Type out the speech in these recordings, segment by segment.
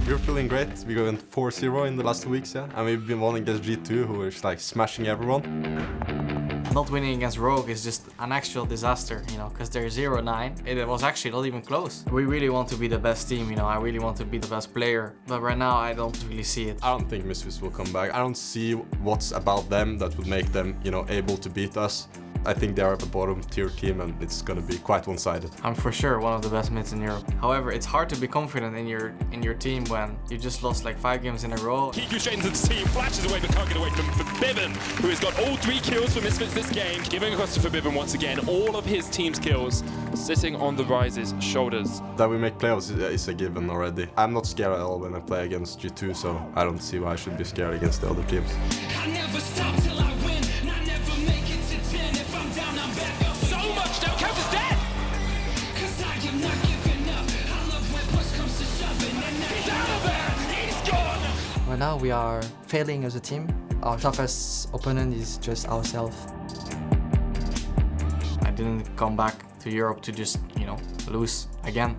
We're feeling great. We went 4-0 in the last 2 weeks, yeah. And we've been winning against G2, who is like smashing everyone. Not winning against Rogue is just an actual disaster, you know, because they're 0-9. It was actually not even close. We really want to be the best team, you know, I really want to be the best player. But right now, I don't really see it. I don't think Misfits will come back. I don't see what's about them that would make them, you know, able to beat us. I think they are a bottom tier team and it's gonna be quite one-sided. I'm for sure one of the best mids in Europe. However, it's hard to be confident in your team when you just lost like 5 games in a row. Kiku straight into the team, flashes away but can't get away from Febiven, who has got all 3 kills for Misfits this game. Giving across to Febiven once again, all of his team's kills sitting on the Rise's shoulders. That we make playoffs is a given already. I'm not scared at all when I play against G2, so I don't see why I should be scared against the other teams. I never stop till I win, and I never make it to 10. If I'm down, I'm back up. So much now, Karthus dead! Cause I am not giving up. I love when push comes to shoving, and He's out of there! He's gone! Right now we are failing as a team. Our toughest opponent is just ourselves. I didn't come back to Europe to just, you know, lose again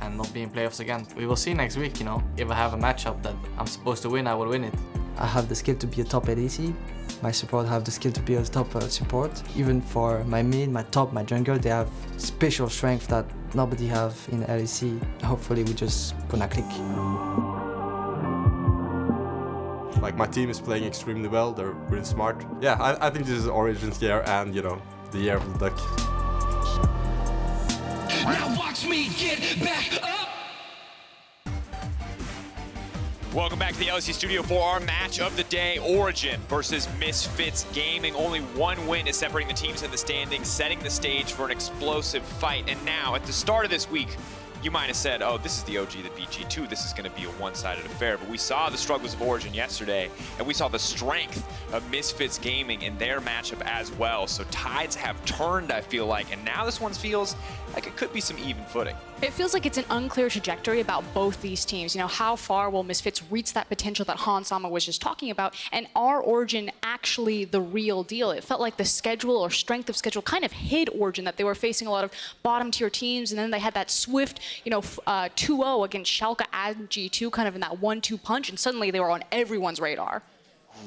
and not be in playoffs again. We will see next week, you know. If I have a matchup that I'm supposed to win, I will win it. I have the skill to be a top ADC. My support have the skill to be a top support. Even for my mid, my top, my jungle, they have special strength that nobody have in LEC. Hopefully we just gonna click. Like my team is playing extremely well, they're really smart. Yeah, I think this is Origen's year and, you know, the year of the duck. now watch me get back up. Welcome back to the LEC studio for our match of the day, Origen versus Misfits Gaming. Only 1 win is separating the teams in the standings, setting the stage for an explosive fight. And now, at the start of this week, you might have said, oh, this is the OG that beat G2. This is going to be a one-sided affair. But we saw the struggles of Origen yesterday, and we saw the strength of Misfits Gaming in their matchup as well. So tides have turned, I feel like, and now this one feels like it could be some even footing. It feels like it's an unclear trajectory about both these teams. You know, how far will Misfits reach that potential that Hansama was just talking about? And are Origen actually the real deal? It felt like the schedule or strength of schedule kind of hid Origen, that they were facing a lot of bottom tier teams, and then they had that swift, you know, 2-0 against Schalke and G2, kind of in that 1-2 punch, and suddenly they were on everyone's radar.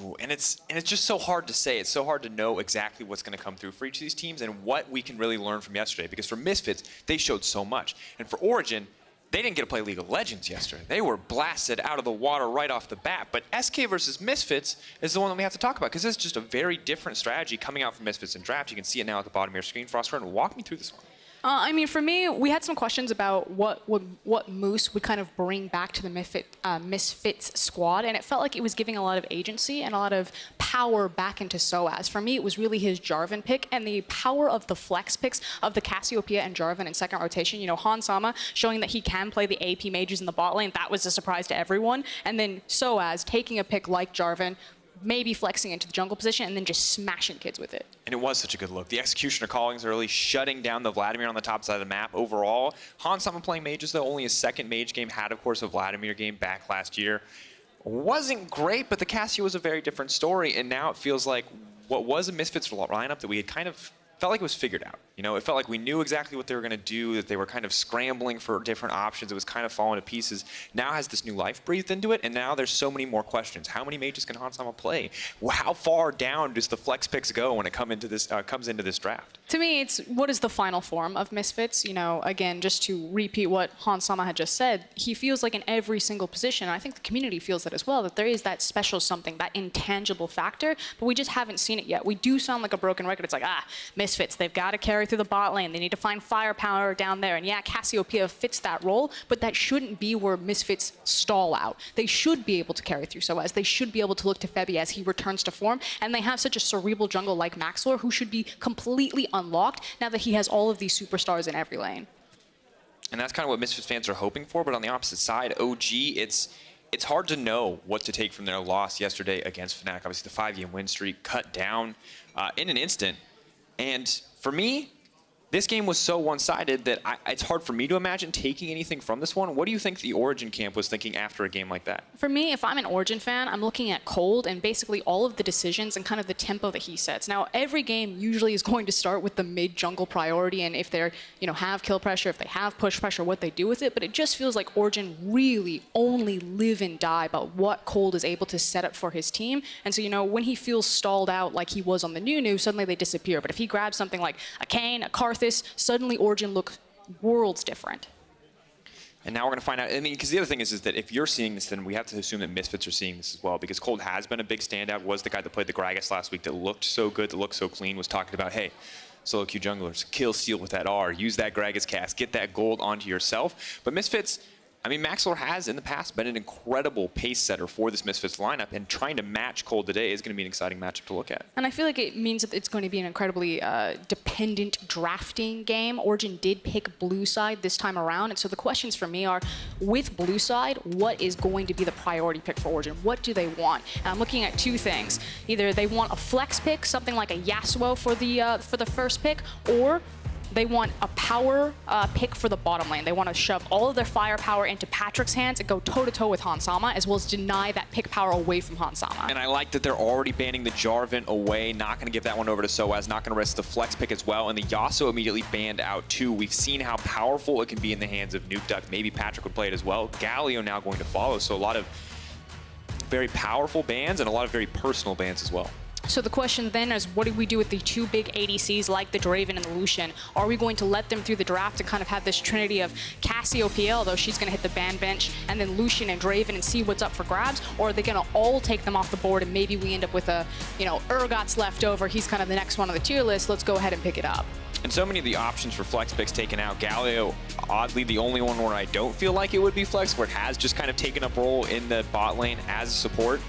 Ooh, and it's just so hard to say. It's so hard to know exactly what's going to come through for each of these teams and what we can really learn from yesterday. Because for Misfits, they showed so much. And for Origen, they didn't get to play League of Legends yesterday. They were blasted out of the water right off the bat. But SK versus Misfits is the one that we have to talk about, because it's just a very different strategy coming out from Misfits in draft. You can see it now at the bottom of your screen. Froskurinn, walk me through this one. I mean, for me, we had some questions about what Moose would kind of bring back to the Misfits squad, and it felt like it was giving a lot of agency and a lot of power back into sOAZ. For me, it was really his Jarvan pick and the power of the flex picks of the Cassiopeia and Jarvan in second rotation. You know, Hansama showing that he can play the AP mages in the bot lane. That was a surprise to everyone. And then sOAZ taking a pick like Jarvan, maybe flexing into the jungle position, and then just smashing kids with it. And it was such a good look. The Executioner callings early, shutting down the Vladimir on the top side of the map. Overall, Hansama playing mages, though, only his second mage game, had, of course, a Vladimir game back last year. Wasn't great, but the Cassio was a very different story, and now it feels like what was a Misfits lineup that we had kind of felt like it was figured out. You know, it felt like we knew exactly what they were going to do, that they were kind of scrambling for different options. It was kind of falling to pieces. Now has this new life breathed into it, and now there's so many more questions. How many mages can Hansama play? How far down does the flex picks go when it comes into this draft? To me, it's what is the final form of Misfits? You know, again, just to repeat what Hansama had just said, he feels like in every single position, and I think the community feels that as well, that there is that special something, that intangible factor, but we just haven't seen it yet. We do sound like a broken record. It's like, Misfits, they've got to carry through the bot lane. They need to find firepower down there. And yeah, Cassiopeia fits that role, but that shouldn't be where Misfits stall out. They should be able to carry through sOAZ. They should be able to look to Febi as he returns to form. And they have such a cerebral jungle like Maxlore, who should be completely unlocked now that he has all of these superstars in every lane. And that's kind of what Misfits fans are hoping for, but on the opposite side, OG, it's hard to know what to take from their loss yesterday against Fnatic. Obviously, the 5-game win streak cut down in an instant. And for me, this game was so one-sided that it's hard for me to imagine taking anything from this one. What do you think the Origen camp was thinking after a game like that? For me, if I'm an Origen fan, I'm looking at Kold and basically all of the decisions and kind of the tempo that he sets. Now, every game usually is going to start with the mid-jungle priority, and if they're, have kill pressure, if they have push pressure, what they do with it. But it just feels like Origen really only live and die about what Kold is able to set up for his team. And so, when he feels stalled out like he was on the Nunu, suddenly they disappear. But if he grabs something like a Kayn, a Karthus, suddenly Origen look worlds different. And now we're going to find out, because the other thing is that if you're seeing this, then we have to assume that Misfits are seeing this as well, because Kold has been a big standout, was the guy that played the Gragas last week that looked so good, that looked so clean, was talking about, hey, solo queue junglers, kill steal with that R, use that Gragas cast, get that gold onto yourself. But Misfits, Maxlore has in the past been an incredible pace setter for this Misfits lineup, and trying to match Kold today is going to be an exciting matchup to look at. And I feel like it means that it's going to be an incredibly dependent drafting game. Origen did pick blue side this time around, and so the questions for me are, with blue side, what is going to be the priority pick for Origen? What do they want? And I'm looking at two things. Either they want a flex pick, something like a Yasuo for the first pick, or they want a power pick for the bottom lane. They want to shove all of their firepower into Patrik's hands and go toe-to-toe with Hansama, as well as deny that pick power away from Hansama. And I like that they're already banning the Jarvan away, not going to give that one over to sOAZ, not going to risk the flex pick as well, and the Yasuo immediately banned out too. We've seen how powerful it can be in the hands of Nukeduck. Maybe Patrik would play it as well. Galio now going to follow, so a lot of very powerful bans and a lot of very personal bans as well. So the question then is, what do we do with the two big ADCs like the Draven and the Lucian? Are we going to let them through the draft and kind of have this trinity of Cassiopeia, though she's going to hit the ban bench, and then Lucian and Draven and see what's up for grabs? Or are they going to all take them off the board and maybe we end up with a, Urgot's left over, he's kind of the next one on the tier list, let's go ahead and pick it up. And so many of the options for flex picks taken out. Galio, oddly, the only one where I don't feel like it would be flex, where it has just kind of taken up role in the bot lane as a support.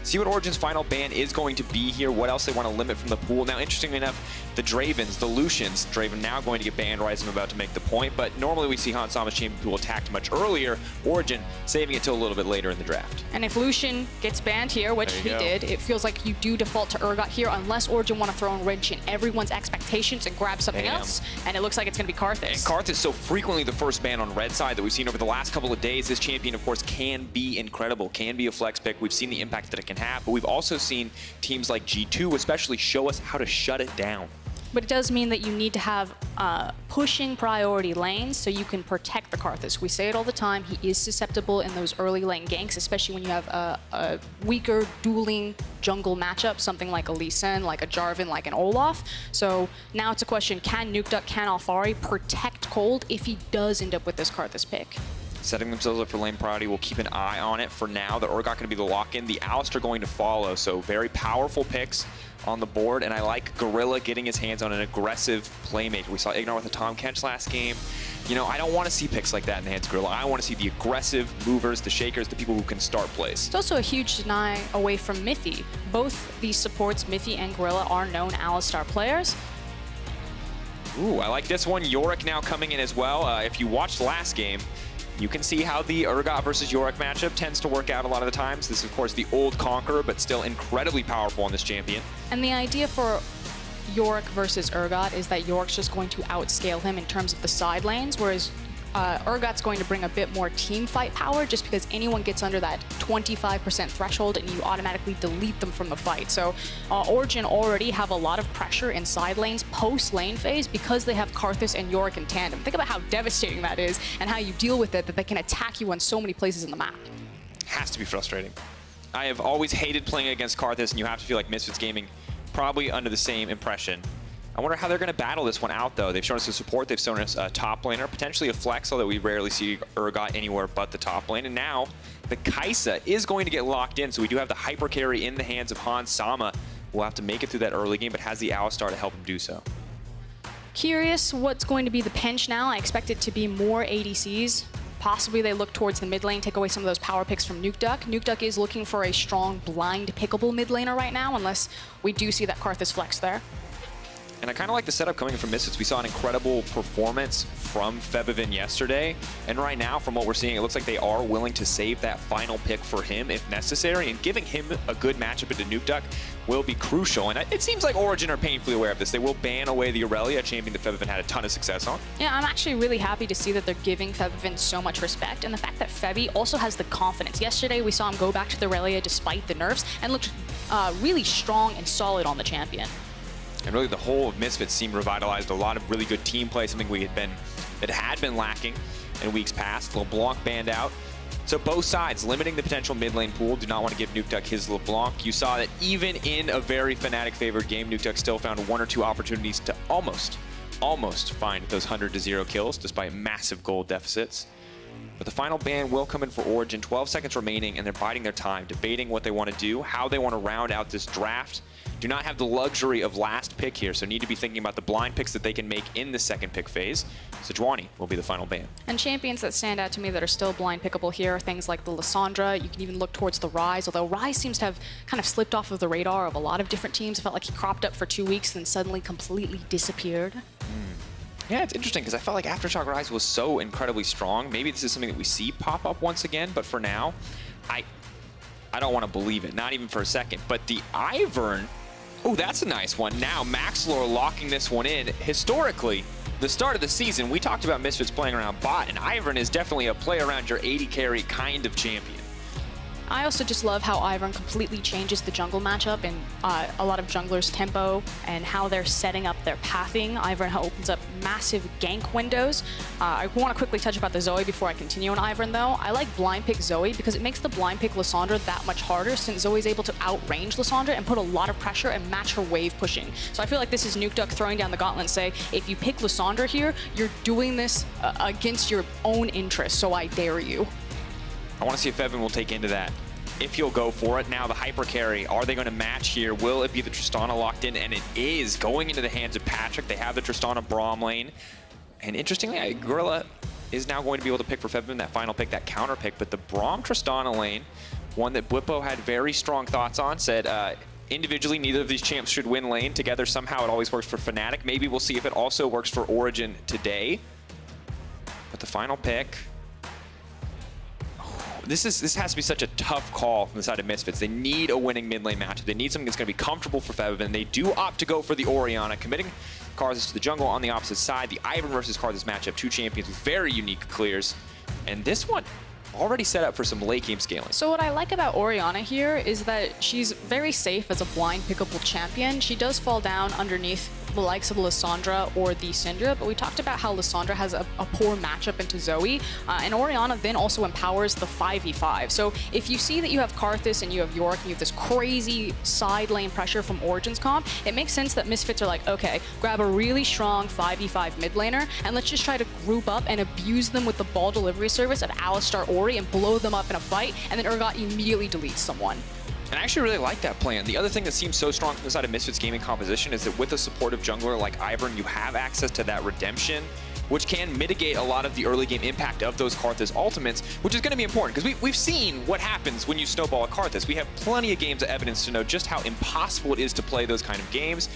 See what Origen's final ban is going to be here, what else they want to limit from the pool. Now, interestingly enough, the Dravens, the Lucians, Draven now going to get banned, right as I'm about to make the point, but normally we see Hansama's champion pool attacked much earlier, Origen saving it till a little bit later in the draft. And if Lucian gets banned here, which he did, it feels like you do default to Urgot here, unless Origen want to throw a wrench in everyone's expectations and grab something else, and it looks like it's going to be Karthus. And Karthus so frequently the first ban on red side that we've seen over the last couple of days. This champion, of course, can be incredible, can be a flex pick. We've seen the impact that it can have, but we've also seen teams like G2 especially show us how to shut it down. But it does mean that you need to have pushing priority lanes so you can protect the Karthus. We say it all the time, he is susceptible in those early lane ganks, especially when you have a weaker dueling jungle matchup, something like a Lee Sin, like a Jarvan, like an Olaf. So now it's a question, can Nukeduck, can Alphari protect Kold if he does end up with this Karthus pick? Setting themselves up for lane priority. We'll keep an eye on it for now. The Urgot going to be the lock-in. The Alistar going to follow. So very powerful picks on the board. And I like Gorilla getting his hands on an aggressive playmaker. We saw Ignore with the Tom Kench last game. I don't want to see picks like that in the hands of Gorilla. I want to see the aggressive movers, the shakers, the people who can start plays. It's also a huge deny away from Mithy. Both these supports, Mithy and Gorilla, are known Alistar players. Ooh, I like this one. Yorick now coming in as well. If you watched last game, you can see how the Urgot versus Yorick matchup tends to work out a lot of the times. This is, of course, the old Conqueror, but still incredibly powerful on this champion. And the idea for Yorick versus Urgot is that Yorick's just going to outscale him in terms of the side lanes, whereas Urgot's going to bring a bit more team fight power just because anyone gets under that 25% threshold and you automatically delete them from the fight. So Origen already have a lot of pressure in side lanes post lane phase because they have Karthus and Yorick in tandem. Think about how devastating that is and how you deal with it, that they can attack you on so many places in the map. Has to be frustrating. I have always hated playing against Karthus, and you have to feel like Misfits Gaming probably under the same impression. I wonder how they're going to battle this one out, though. They've shown us a support, they've shown us a top laner, potentially a flex, although we rarely see Urgot anywhere but the top lane. And now, the Kai'Sa is going to get locked in, so we do have the hyper carry in the hands of Hansama. We'll have to make it through that early game, but has the Alistar to help him do so. Curious what's going to be the pinch now. I expect it to be more ADCs. Possibly they look towards the mid lane, take away some of those power picks from Nukeduck. Nukeduck is looking for a strong, blind, pickable mid laner right now, unless we do see that Karthus flex there. And I kind of like the setup coming in from Misfits. We saw an incredible performance from Febiven yesterday. And right now, from what we're seeing, it looks like they are willing to save that final pick for him if necessary. And giving him a good matchup into Nukeduck will be crucial. And it seems like Origen are painfully aware of this. They will ban away the Aurelia, a champion that Febiven had a ton of success on. Yeah, I'm actually really happy to see that they're giving Febiven so much respect. And the fact that Febi also has the confidence. Yesterday, we saw him go back to the Aurelia despite the nerfs and looked really strong and solid on the champion. And really the whole of Misfits seemed revitalized. A lot of really good team play, something that had been lacking in weeks past. LeBlanc banned out. So both sides limiting the potential mid lane pool. Do not want to give Nukeduck his LeBlanc. You saw that even in a very Fnatic favored game, Nukeduck still found 1 or 2 opportunities to almost find those 100-0 kills despite massive gold deficits. But the final ban will come in for Origen. 12 seconds remaining, and they're biding their time, debating what they want to do, how they want to round out this draft. Do not have the luxury of last pick here, so need to be thinking about the blind picks that they can make in the second pick phase. Sejuani will be the final ban. And champions that stand out to me that are still blind pickable here are things like the Lissandra. You can even look towards the Ryze, although Ryze seems to have kind of slipped off of the radar of a lot of different teams. It felt like he cropped up for 2 weeks and suddenly completely disappeared. Yeah, it's interesting because I felt like Aftershock Ryze was so incredibly strong. Maybe this is something that we see pop up once again, but for now, I don't want to believe it, not even for a second. But the Ivern, oh, that's a nice one. Now Maxlore locking this one in. Historically, the start of the season, we talked about Misfits playing around bot, and Ivern is definitely a play around your AD carry kind of champion. I also just love how Ivern completely changes the jungle matchup and a lot of junglers' tempo and how they're setting up their pathing. Ivern opens up massive gank windows. I want to quickly touch about the Zoe before I continue on Ivern, though. I like blind pick Zoe because it makes the blind pick Lissandra that much harder, since Zoe's able to outrange Lissandra and put a lot of pressure and match her wave pushing. So I feel like this is Nukeduck throwing down the gauntlet and say, if you pick Lissandra here, you're doing this against your own interests, so I dare you. I want to see if Febiven will take into that. If he'll go for it. Now the hyper carry, are they going to match here? Will it be the Tristana locked in? And it is going into the hands of Patrik. They have the Tristana Braum lane. And interestingly, Gorilla is now going to be able to pick for Febiven that final pick, that counter pick. But the Braum Tristana lane, one that Blippo had very strong thoughts on, said individually neither of these champs should win lane. Together somehow it always works for Fnatic. Maybe we'll see if it also works for Origen today. But the final pick, this has to be such a tough call from the side of Misfits. They need a winning mid lane matchup. They need something that's going to be comfortable for Febiven. They do opt to go for the Orianna, committing Karthus to the jungle on the opposite side. The Ivern versus Karthus matchup, 2 champions with very unique clears. And this one already set up for some late game scaling. So what I like about Orianna here is that she's very safe as a blind pickable champion. She does fall down underneath the likes of Lissandra or the Syndra, but we talked about how Lissandra has a poor matchup into Zoe, and Orianna then also empowers the 5v5. So if you see that you have Karthus and you have Yorick and you have this crazy side lane pressure from Origen's comp, it makes sense that Misfits are like, okay, grab a really strong 5v5 mid laner, and let's just try to group up and abuse them with the ball delivery service of Alistar Ori and blow them up in a fight, and then Urgot immediately deletes someone. And I actually really like that plan. The other thing that seems so strong from the side of Misfits gaming composition is that with a supportive jungler like Ivern, you have access to that redemption, which can mitigate a lot of the early game impact of those Karthus ultimates, which is going to be important because we've seen what happens when you snowball a Karthus. We have plenty of games of evidence to know just how impossible it is to play those kind of games.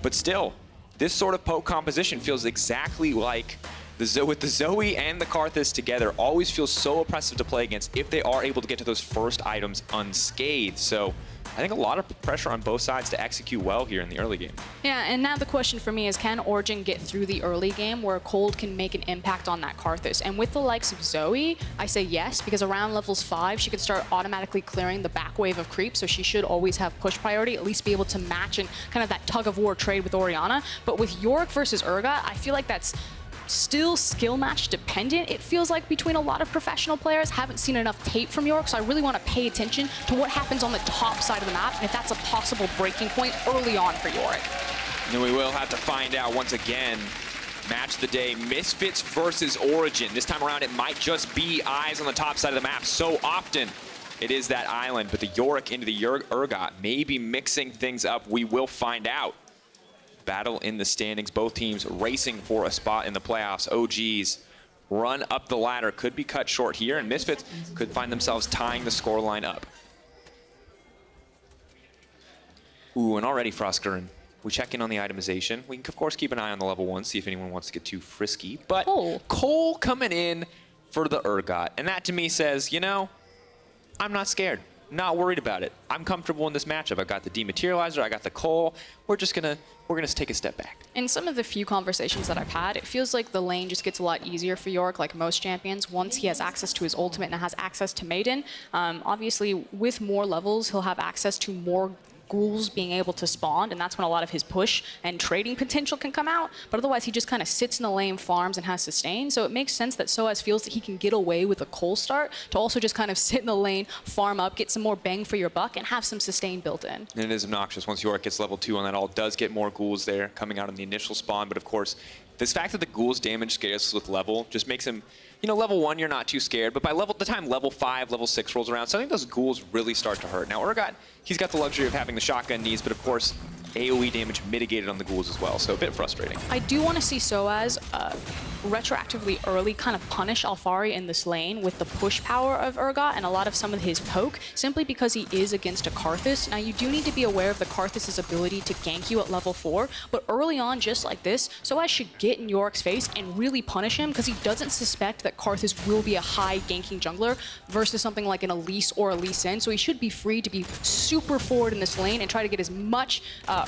But still, this sort of poke composition feels exactly like with the Zoe and the Karthus together, always feels so oppressive to play against if they are able to get to those first items unscathed. So I think a lot of pressure on both sides to execute well here in the early game. Yeah, and now the question for me is, can Origen get through the early game where Kold can make an impact on that Karthus? And with the likes of Zoe, I say yes, because around levels 5, she can start automatically clearing the back wave of creep, so she should always have push priority, at least be able to match and kind of that tug-of-war trade with Orianna. But with Yorick versus Urgot, I feel like that's still skill match dependent. It feels like between a lot of professional players, haven't seen enough tape from Yorick, so I really want to pay attention to what happens on the top side of the map and if that's a possible breaking point early on for Yorick. And we will have to find out once again. Match the day, Misfits versus Origen. This time around, it might just be eyes on the top side of the map. So often, it is that island, but the Yorick into the Urgot may be mixing things up. We will find out. Battle in the standings, both teams racing for a spot in the playoffs. OGs run up the ladder, could be cut short here, and Misfits could find themselves tying the scoreline up. Ooh, and already Froskurinn We check in on the itemization. We can, of course, keep an eye on the level 1, see if anyone wants to get too frisky. But Cole coming in for the Urgot. And that, to me, says, you know, I'm not scared. Not worried about it. I'm comfortable in this matchup. I got the Dematerializer, I got the Cole. We're gonna take a step back. In some of the few conversations that I've had, it feels like the lane just gets a lot easier for Yorick, like most champions, once he has access to his ultimate and has access to Maiden. Obviously, with more levels, he'll have access to more ghouls being able to spawn, and that's when a lot of his push and trading potential can come out. But otherwise, he just kind of sits in the lane, farms, and has sustain. So it makes sense that sOAZ feels that he can get away with a Cole start to also just kind of sit in the lane, farm up, get some more bang for your buck, and have some sustain built in. And it is obnoxious once Yorick gets level 2 on that ult. Does get more ghouls there coming out in the initial spawn, but of course, this fact that the ghouls damage scares with level just makes him, you know, level 1 you're not too scared, but by the time level 5, level 6 rolls around, so I think those ghouls really start to hurt. Now Urgot, he's got the luxury of having the shotgun knees, but of course, AoE damage mitigated on the ghouls as well, so a bit frustrating. I do want to see sOAZ retroactively early kind of punish Alphari in this lane with the push power of Urgot and a lot of some of his poke, simply because he is against a Karthus. Now you do need to be aware of the Karthus' ability to gank you at level 4, but early on, just like this, sOAZ should get in Yorick's face and really punish him because he doesn't suspect that Karthus will be a high ganking jungler versus something like an Elise or a Lee Sin, so he should be free to be super forward in this lane and try to get as much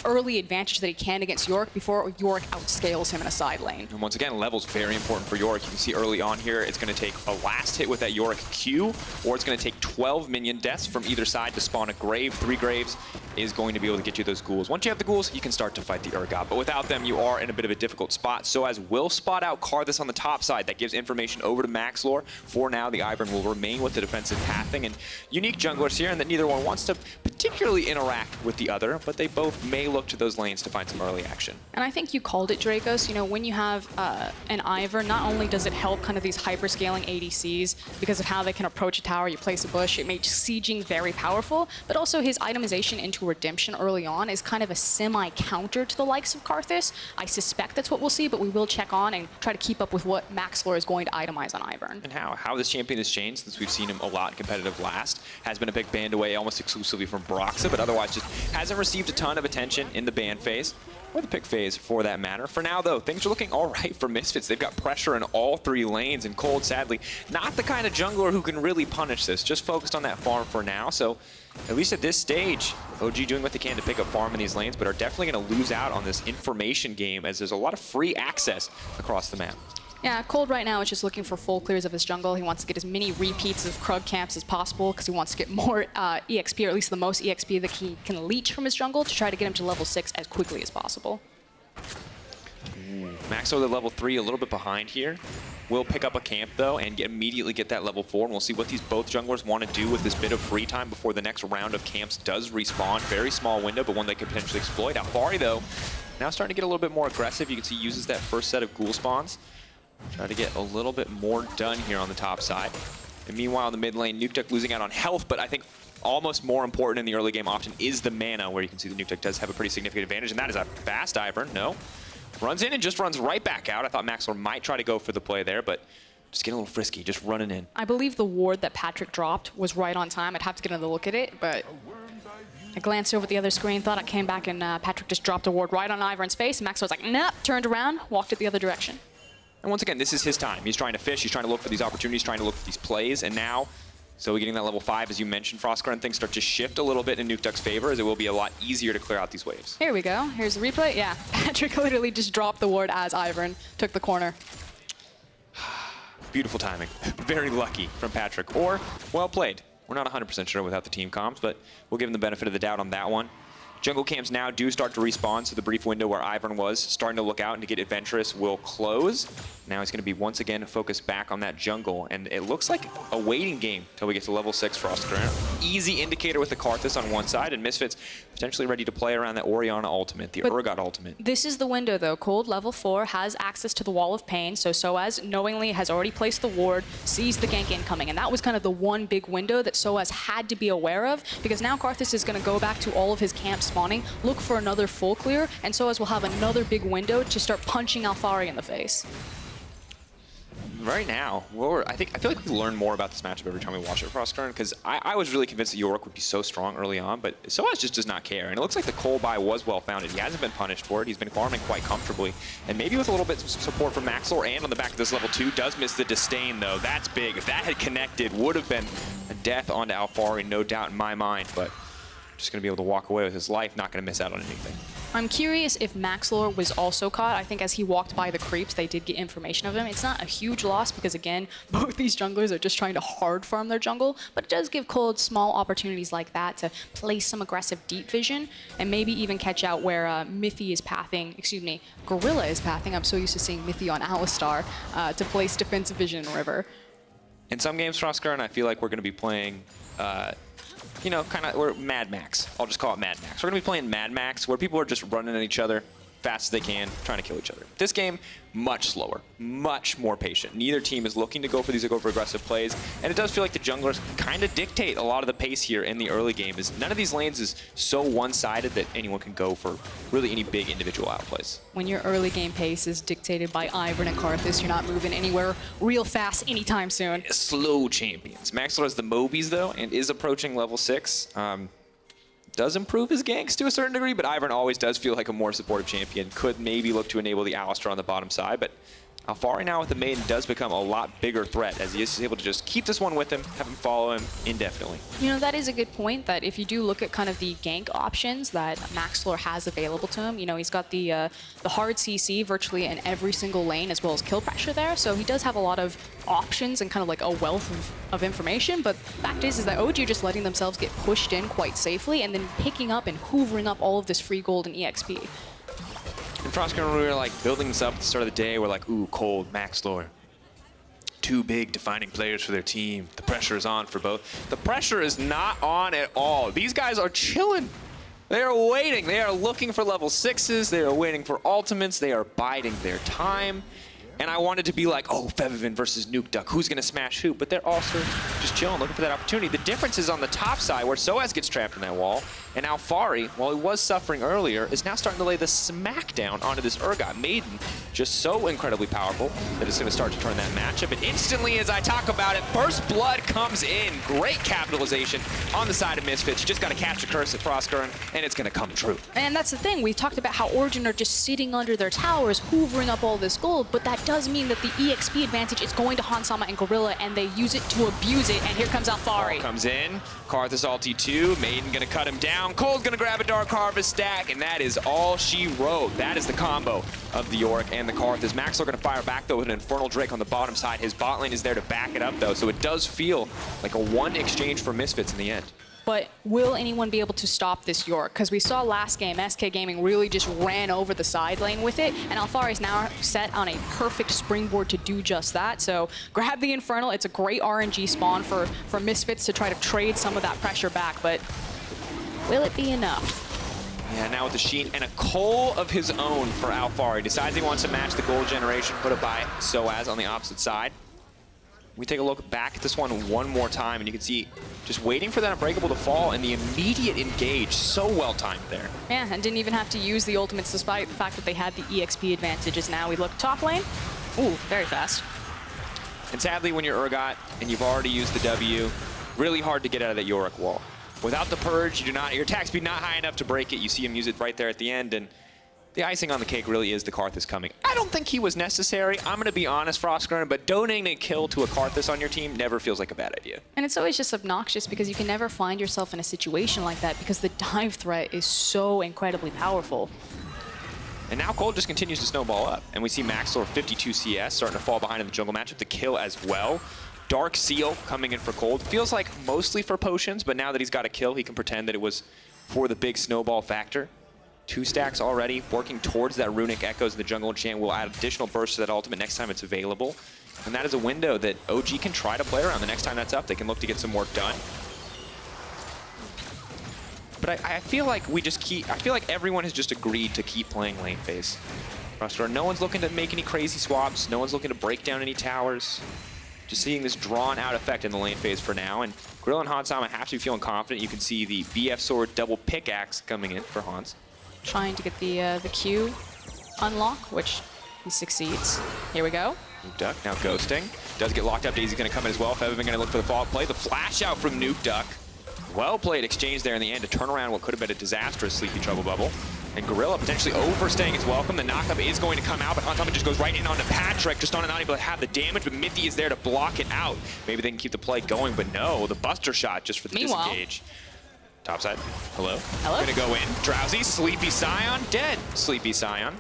early advantage that he can against Yorick before Yorick outscales him in a side lane. And once again, level's very important for Yorick. You can see early on here, it's going to take a last hit with that Yorick Q, or it's going to take 12 minion deaths from either side to spawn a grave. 3 graves is going to be able to get you those ghouls. Once you have the ghouls, you can start to fight the Urgot, but without them, you are in a bit of a difficult spot. sOAZ will spot out Karthus on the top side. That gives information over to Maxlore. For now, the Ivern will remain with the defensive pathing, and unique junglers here, and that neither one wants to particularly interact with the other, but they both may look to those lanes to find some early action. And I think you called it, Drakos. You know, when you have an Ivern, not only does it help kind of these hyper-scaling ADCs because of how they can approach a tower, you place a bush, it makes sieging very powerful, but also his itemization into Redemption early on is kind of a semi-counter to the likes of Karthus. I suspect that's what we'll see, but we will check on and try to keep up with what Maxlore is going to itemize on Ivern. And how this champion has changed since we've seen him a lot in competitive last has been a big banned away almost exclusively from Broxa, but otherwise just hasn't received a ton of attention in the ban phase, or the pick phase for that matter. For now though, things are looking all right for Misfits. They've got pressure in all 3 lanes, and Kold, sadly, not the kind of jungler who can really punish this, just focused on that farm for now. So at least at this stage, OG doing what they can to pick up farm in these lanes, but are definitely going to lose out on this information game as there's a lot of free access across the map. Yeah, Kold right now is just looking for full clears of his jungle. He wants to get as many repeats of Krug camps as possible because he wants to get more EXP, or at least the most EXP that he can leech from his jungle to try to get him to level 6 as quickly as possible. Maxlore the level 3, a little bit behind here. Will pick up a camp though and immediately get that level 4, and we'll see what these both junglers want to do with this bit of free time before the next round of camps does respawn. Very small window, but one they could potentially exploit. Alphari though, now starting to get a little bit more aggressive. You can see he uses that first set of ghoul spawns. Try to get a little bit more done here on the top side. And meanwhile, in the mid lane, Nukeduck losing out on health, but I think almost more important in the early game often is the mana, where you can see the Nukeduck does have a pretty significant advantage, and that is a fast Ivern. No. Runs in and just runs right back out. I thought Maxlore might try to go for the play there, but just getting a little frisky, just running in. I believe the ward that Patrik dropped was right on time. I'd have to get another look at it, but I glanced over at the other screen, thought it came back, and Patrik just dropped a ward right on Ivern's face. Maxlore was like, nope, turned around, walked it the other direction. And once again, this is his time. He's trying to fish, he's trying to look for these opportunities, trying to look for these plays, and now, so getting that level 5, as you mentioned, Froskurinn, things start to shift a little bit in Nukeduck's favor, as it will be a lot easier to clear out these waves. Here we go. Here's the replay. Yeah, Patrik literally just dropped the ward as Ivern took the corner. Beautiful timing. Very lucky from Patrik, or well played. We're not 100% sure without the team comms, but we'll give him the benefit of the doubt on that one. Jungle camps now do start to respawn, so the brief window where Ivern was starting to look out and to get adventurous will close. Now he's going to be once again focused back on that jungle, and it looks like a waiting game till we get to level 6 Froskurinn. Easy indicator with the Karthus on one side, and Misfits potentially ready to play around that Orianna ultimate, the Urgot ultimate. This is the window though. Kold level 4 has access to the Wall of Pain, so sOAZ knowingly has already placed the ward, sees the gank incoming, and that was kind of the one big window that sOAZ had to be aware of, because now Karthus is going to go back to all of his camps spawning, look for another full clear, and sOAZ will have another big window to start punching Alphari in the face. right now, I feel like we learn more about this matchup every time we watch it, Froskurinn, because I was really convinced that Yorick would be so strong early on, but sOAZ just does not care. And it looks like the Kold buy was well-founded. He hasn't been punished for it. He's been farming quite comfortably. And maybe with a little bit of support from Maxlore and on the back of this level 2, does miss the disdain, though. That's big. If that had connected, would have been a death onto Alphari, no doubt in my mind, but just going to be able to walk away with his life, not going to miss out on anything. I'm curious if Maxlore was also caught. I think as he walked by the creeps, they did get information of him. It's not a huge loss because, again, both these junglers are just trying to hard farm their jungle, but it does give Kold small opportunities like that to place some aggressive deep vision and maybe even catch out where Mithy is pathing, excuse me, Gorilla is pathing. I'm so used to seeing Mithy on Alistar to place defensive vision in River. In some games, Froskurinn, I feel like we're going to be playing you know, we're Mad Max. I'll just call it Mad Max. We're going to be playing Mad Max, where people are just running at each other fast as they can, trying to kill each other. This game, much slower, much more patient. Neither team is looking to go for these aggressive plays, and it does feel like the junglers kind of dictate a lot of the pace here in the early game, as none of these lanes is so one-sided that anyone can go for really any big individual outplays. When your early game pace is dictated by Ivern and Karthus, you're not moving anywhere real fast anytime soon. Slow champions. Maxlore has the Mobies, though, and is approaching level 6. Does improve his ganks to a certain degree, but Ivern always does feel like a more supportive champion. Could maybe look to enable the Alistar on the bottom side, but Alphari now with the Maiden does become a lot bigger threat, as he is able to just keep this one with him, have him follow him indefinitely. You know, that is a good point, that if you do look at kind of the gank options that Maxlore has available to him, you know, he's got the hard CC virtually in every single lane, as well as kill pressure there, so he does have a lot of options and kind of like a wealth of information, but the fact is that OG are just letting themselves get pushed in quite safely and then picking up and hoovering up all of this free gold and EXP. And Froskurinn, we were like building this up at the start of the day. We're like, ooh, Kold, Maxlore. 2 big defining players for their team. The pressure is on for both. The pressure is not on at all. These guys are chilling. They are waiting. They are looking for level 6s. They are waiting for ultimates. They are biding their time. And I wanted to be like, oh, Febiven versus Nukeduck. Who's going to smash who? But they're also just chilling, looking for that opportunity. The difference is on the top side, where sOAZ gets trapped in that wall. And Alphari, while he was suffering earlier, is now starting to lay the smackdown onto this Urgot. Maiden, just so incredibly powerful that it's going to start to turn that matchup. And instantly, as I talk about it, First Blood comes in. Great capitalization on the side of Misfits. You just got to catch the curse at Froskurinn, and it's going to come true. And that's the thing. We talked about how Origen are just sitting under their towers, hoovering up all this gold, but that does mean that the EXP advantage is going to Hansama and Gorilla, and they use it to abuse it. And here comes Alphari. Comes in. Karthus ulti 2. Maiden going to cut him down. Kold's going to grab a Dark Harvest stack, and that is all she wrote. That is the combo of the Yorick and the Karthus. Maxlore going to fire back, though, with an Infernal Drake on the bottom side. His bot lane is there to back it up, though, so it does feel like a one exchange for Misfits in the end. But will anyone be able to stop this Yorick? Because we saw last game, SK Gaming really just ran over the side lane with it, and Alphari is now set on a perfect springboard to do just that. So grab the Infernal. It's a great RNG spawn for Misfits to try to trade some of that pressure back, but will it be enough? Yeah, now with the Sheen and a Kohl of his own for Alphari. Decides he wants to match the gold generation, put it by sOAZ on the opposite side. We take a look back at this one more time, and you can see just waiting for that Unbreakable to fall and the immediate engage. So well timed there. Yeah, and didn't even have to use the ultimates despite the fact that they had the EXP advantages. Now we look top lane. Ooh, very fast. And sadly, when you're Urgot and you've already used the W, really hard to get out of that Yorick wall. Without the Purge, you do not, your attack speed not high enough to break it. You see him use it right there at the end, and the icing on the cake really is the Karthus coming. I don't think he was necessary. I'm going to be honest, Froskurinn, but donating a kill to a Karthus on your team never feels like a bad idea. And it's always just obnoxious because you can never find yourself in a situation like that because the dive threat is so incredibly powerful. And now Kold just continues to snowball up. And we see Maxlore 52 CS starting to fall behind in the jungle matchup. The kill as well. Dark Seal coming in for Kold. Feels like mostly for potions, but now that he's got a kill, he can pretend that it was for the big snowball factor. 2 stacks already, working towards that Runic Echoes in the jungle enchant. Will add additional bursts to that ultimate next time it's available. And that is a window that OG can try to play around. The next time that's up, they can look to get some work done. But I feel like I feel like everyone has just agreed to keep playing lane phase. No one's looking to make any crazy swaps. No one's looking to break down any towers. Just seeing this drawn out effect in the lane phase for now. And Gorilla and Hansama have to be feeling confident. You can see the BF Sword double pickaxe coming in for Hans. Trying to get the Q unlock, which he succeeds. Here we go. Nukeduck now ghosting. Does get locked up. Daisy's going to come in as well. Febiven going to look for the follow-up play. The flash out from Nukeduck. Well played exchange there in the end to turn around what could have been a disastrous Sleepy Trouble Bubble. And Gorilla potentially overstaying his welcome. The knockup is going to come out, but Hansama just goes right in onto Patrik. Tristana not able to have the damage, but Mithy is there to block it out. Maybe they can keep the play going, but no, the Buster shot just for the disengage. Topside, hello. Hello. Gonna go in. Drowsy, Sleepy Scion, dead. Sleepy Scion.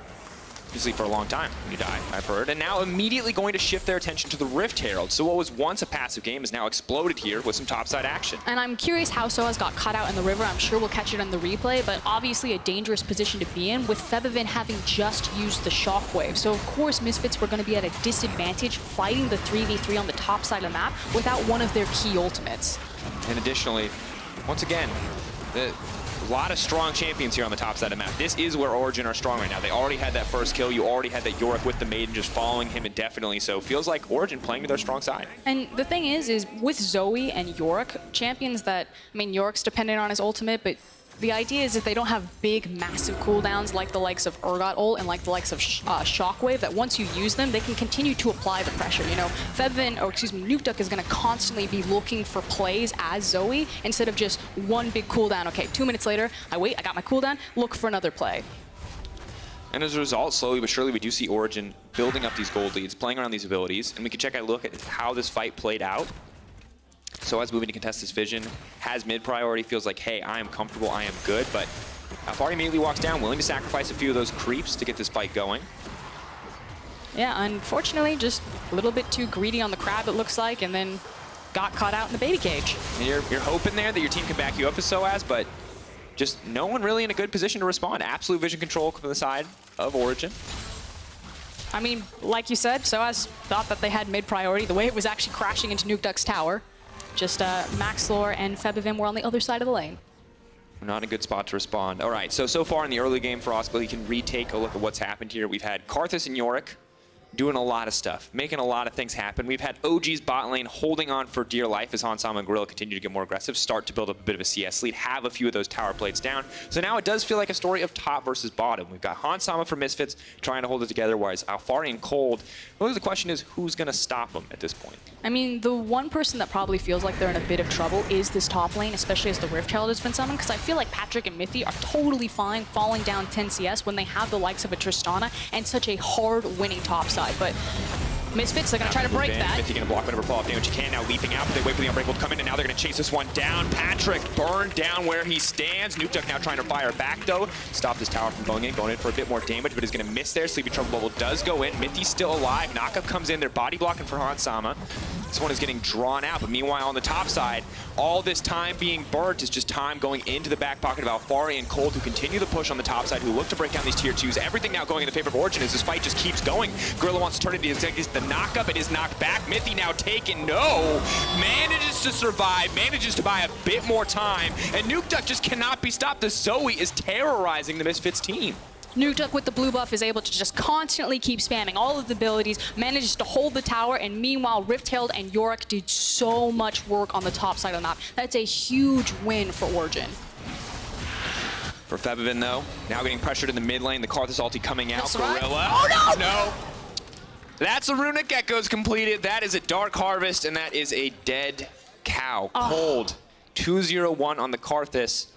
You sleep for a long time when you die, I've heard. And now immediately going to shift their attention to the Rift Herald. So what was once a passive game is now exploded here with some topside action. And I'm curious how sOAZ got cut out in the river. I'm sure we'll catch it on the replay, but obviously a dangerous position to be in with Febiven having just used the Shockwave. So of course Misfits were going to be at a disadvantage fighting the 3v3 on the top side of the map without one of their key ultimates. And additionally, once again, a lot of strong champions here on the top side of the map. This is where Origen are strong right now. They already had that first kill. You already had that Yorick with the Maiden just following him indefinitely. So it feels like Origen playing to their strong side. And the thing is with Zoe and Yorick, champions that, I mean, Yorick's dependent on his ultimate, but the idea is that they don't have big, massive cooldowns like the likes of Urgot ult and like the likes of Shockwave, that once you use them, they can continue to apply the pressure. You know, Febiven, or excuse me, Nukeduck is going to constantly be looking for plays as Zoe instead of just one big cooldown. Okay, 2 minutes later, I wait, I got my cooldown, look for another play. And as a result, slowly but surely, we do see Origen building up these gold leads, playing around these abilities, and we can check out a look at how this fight played out. sOAZ moving to contest this vision, has mid priority, feels like, hey, I am comfortable, I am good, but Alphari immediately walks down, willing to sacrifice a few of those creeps to get this fight going. Yeah, unfortunately, just a little bit too greedy on the crab, it looks like, and then got caught out in the baby cage. And you're hoping there that your team can back you up as sOAZ, but just no one really in a good position to respond. Absolute vision control from the side of Origen. I mean, like you said, sOAZ thought that they had mid priority, the way it was actually crashing into Nukeduck's tower. Just Maxlore and Febiven were on the other side of the lane. Not in a good spot to respond. All right, so far in the early game for Froskurinn, he can retake a look at what's happened here. We've had Karthus and Yorick doing a lot of stuff, making a lot of things happen. We've had OG's bot lane holding on for dear life as Hansama and Gorilla continue to get more aggressive, start to build up a bit of a CS lead, have a few of those tower plates down. So now it does feel like a story of top versus bottom. We've got Hansama for Misfits trying to hold it together, whereas Alphari and Kold, really the question is who's going to stop them at this point? I mean, the one person that probably feels like they're in a bit of trouble is this top lane, especially as the Rift Herald has been summoned, because I feel like Patrik and Mithy are totally fine falling down 10 CS when they have the likes of a Tristana and such a hard winning top side. But Misfits, they're going to try to break that. Mithy going to block whatever follow-up damage he can. Now leaping out, but they wait for the Unbreakable to come in, and now they're going to chase this one down. Patrik burned down where he stands. Nukeduck now trying to fire back, though. Stop this tower from going in for a bit more damage, but is going to miss there. Sleepy Trouble Bubble does go in. Mithy's still alive. Knockup comes in. They're body blocking for Hansama. This one is getting drawn out, but meanwhile on the top side, all this time being burnt is just time going into the back pocket of Alphari and Kold, who continue the push on the top side, who look to break down these tier 2s. Everything now going in the favor of Origen as this fight just keeps going. Gorilla wants to turn it into the knockup. It is knocked back. Mithy now taken. No! Manages to survive, manages to buy a bit more time, and Nukeduck just cannot be stopped. The Zoe is terrorizing the Misfits team. Nukeduck with the blue buff is able to just constantly keep spamming all of the abilities, manages to hold the tower, and meanwhile Rift Herald and Yorick did so much work on the top side of the map. That's a huge win for Origen. For Febiven though, now getting pressured in the mid lane, the Karthus ulti coming out. Right. Gorilla. Oh no! No! That's a Runic Echoes completed. That is a Dark Harvest, and that is a dead cow. Kold. 2-0-1 on the Karthus.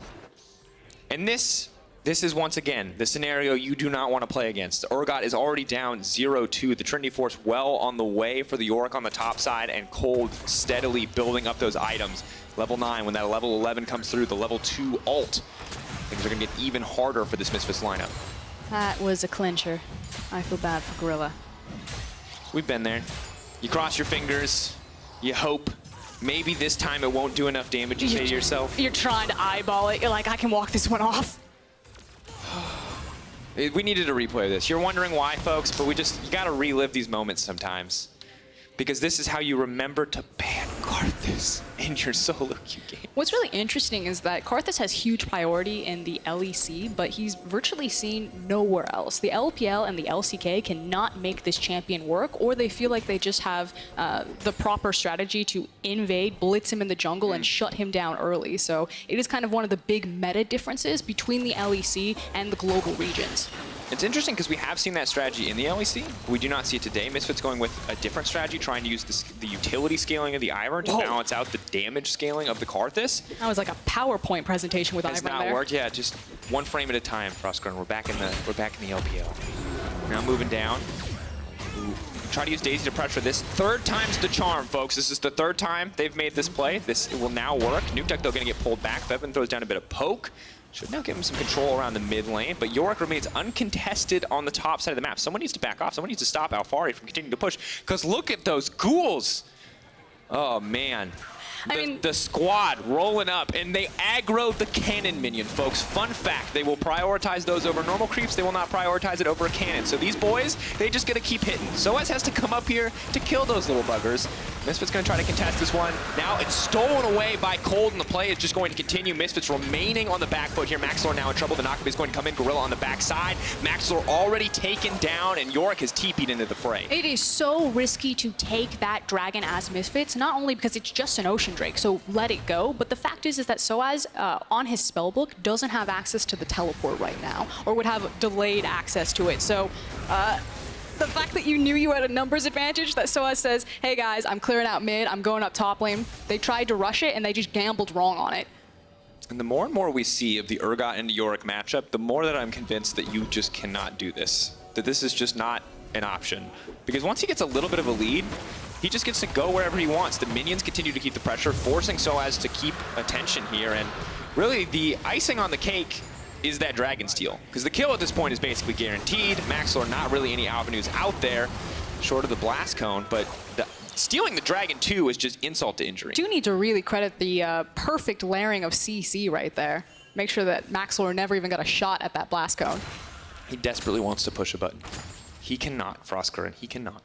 And this is once again the scenario you do not want to play against. Urgot is already down 0-2. The Trinity Force well on the way for the Yorick on the top side, and Kold steadily building up those items. Level 9, when that level 11 comes through, the level 2 ult, things are going to get even harder for this Misfits lineup. That was a clincher. I feel bad for Gorilla. We've been there. You cross your fingers, you hope. Maybe this time it won't do enough damage, you say to yourself. You're trying to eyeball it. You're like, I can walk this one off. We needed a replay of this. You're wondering why, folks, but you gotta relive these moments sometimes. Because this is how you remember to ban Karthus in your solo queue game. What's really interesting is that Karthus has huge priority in the LEC, but he's virtually seen nowhere else. The LPL and the LCK cannot make this champion work, or they feel like they just have the proper strategy to invade, blitz him in the jungle, and shut him down early. So it is kind of one of the big meta differences between the LEC and the global regions. It's interesting because we have seen that strategy in the LEC. We do not see it today. Misfits going with a different strategy, trying to use the utility scaling of the Ivern to balance out the damage scaling of the Karthus. That was like a PowerPoint presentation with Has Ivern not there. worked. Yeah, just one frame at a time, Froskurinn. We're back in the LPL. Now moving down. Try to use Daisy to pressure this. Third time's the charm, folks. This is the third time they've made this play. This will now work. Nukeduck, though, going to get pulled back. Febiven throws down a bit of poke. Should now give him some control around the mid lane, but Yorick remains uncontested on the top side of the map. Someone needs to back off. Someone needs to stop Alphari from continuing to push, because look at those ghouls. Oh, man. The squad rolling up, and they aggroed the cannon minion, folks. Fun fact, they will prioritize those over normal creeps. They will not prioritize it over a cannon. So these boys, they just got to keep hitting. sOAZ has to come up here to kill those little buggers. Misfits going to try to contest this one. Now it's stolen away by Kold, and the play is just going to continue. Misfits remaining on the back foot here. Maxlore now in trouble. The knockup is going to come in. Gorilla on the backside. Maxlore already taken down, and Yorick has TP'd into the fray. It is so risky to take that dragon as Misfits, not only because it's just an Ocean Drake, so let it go, but the fact is that sOAZ on his spellbook doesn't have access to the teleport right now, or would have delayed access to it. So the fact that you knew you had a numbers advantage, that sOAZ says, hey guys, I'm clearing out mid, I'm going up top lane. They tried to rush it and they just gambled wrong on it. And the more and more we see of the Urgot and Yorick matchup, the more that I'm convinced that you just cannot do this. That this is just not an option. Because once he gets a little bit of a lead, he just gets to go wherever he wants. The minions continue to keep the pressure, forcing sOAZ to keep attention here. And really, the icing on the cake is that Dragon Steal. Because the kill at this point is basically guaranteed. Maxlore, not really any avenues out there, short of the Blast Cone. But stealing the Dragon 2 is just insult to injury. Do need to really credit the perfect layering of CC right there. Make sure that Maxlore never even got a shot at that Blast Cone. He desperately wants to push a button. He cannot, Froskurinn, he cannot.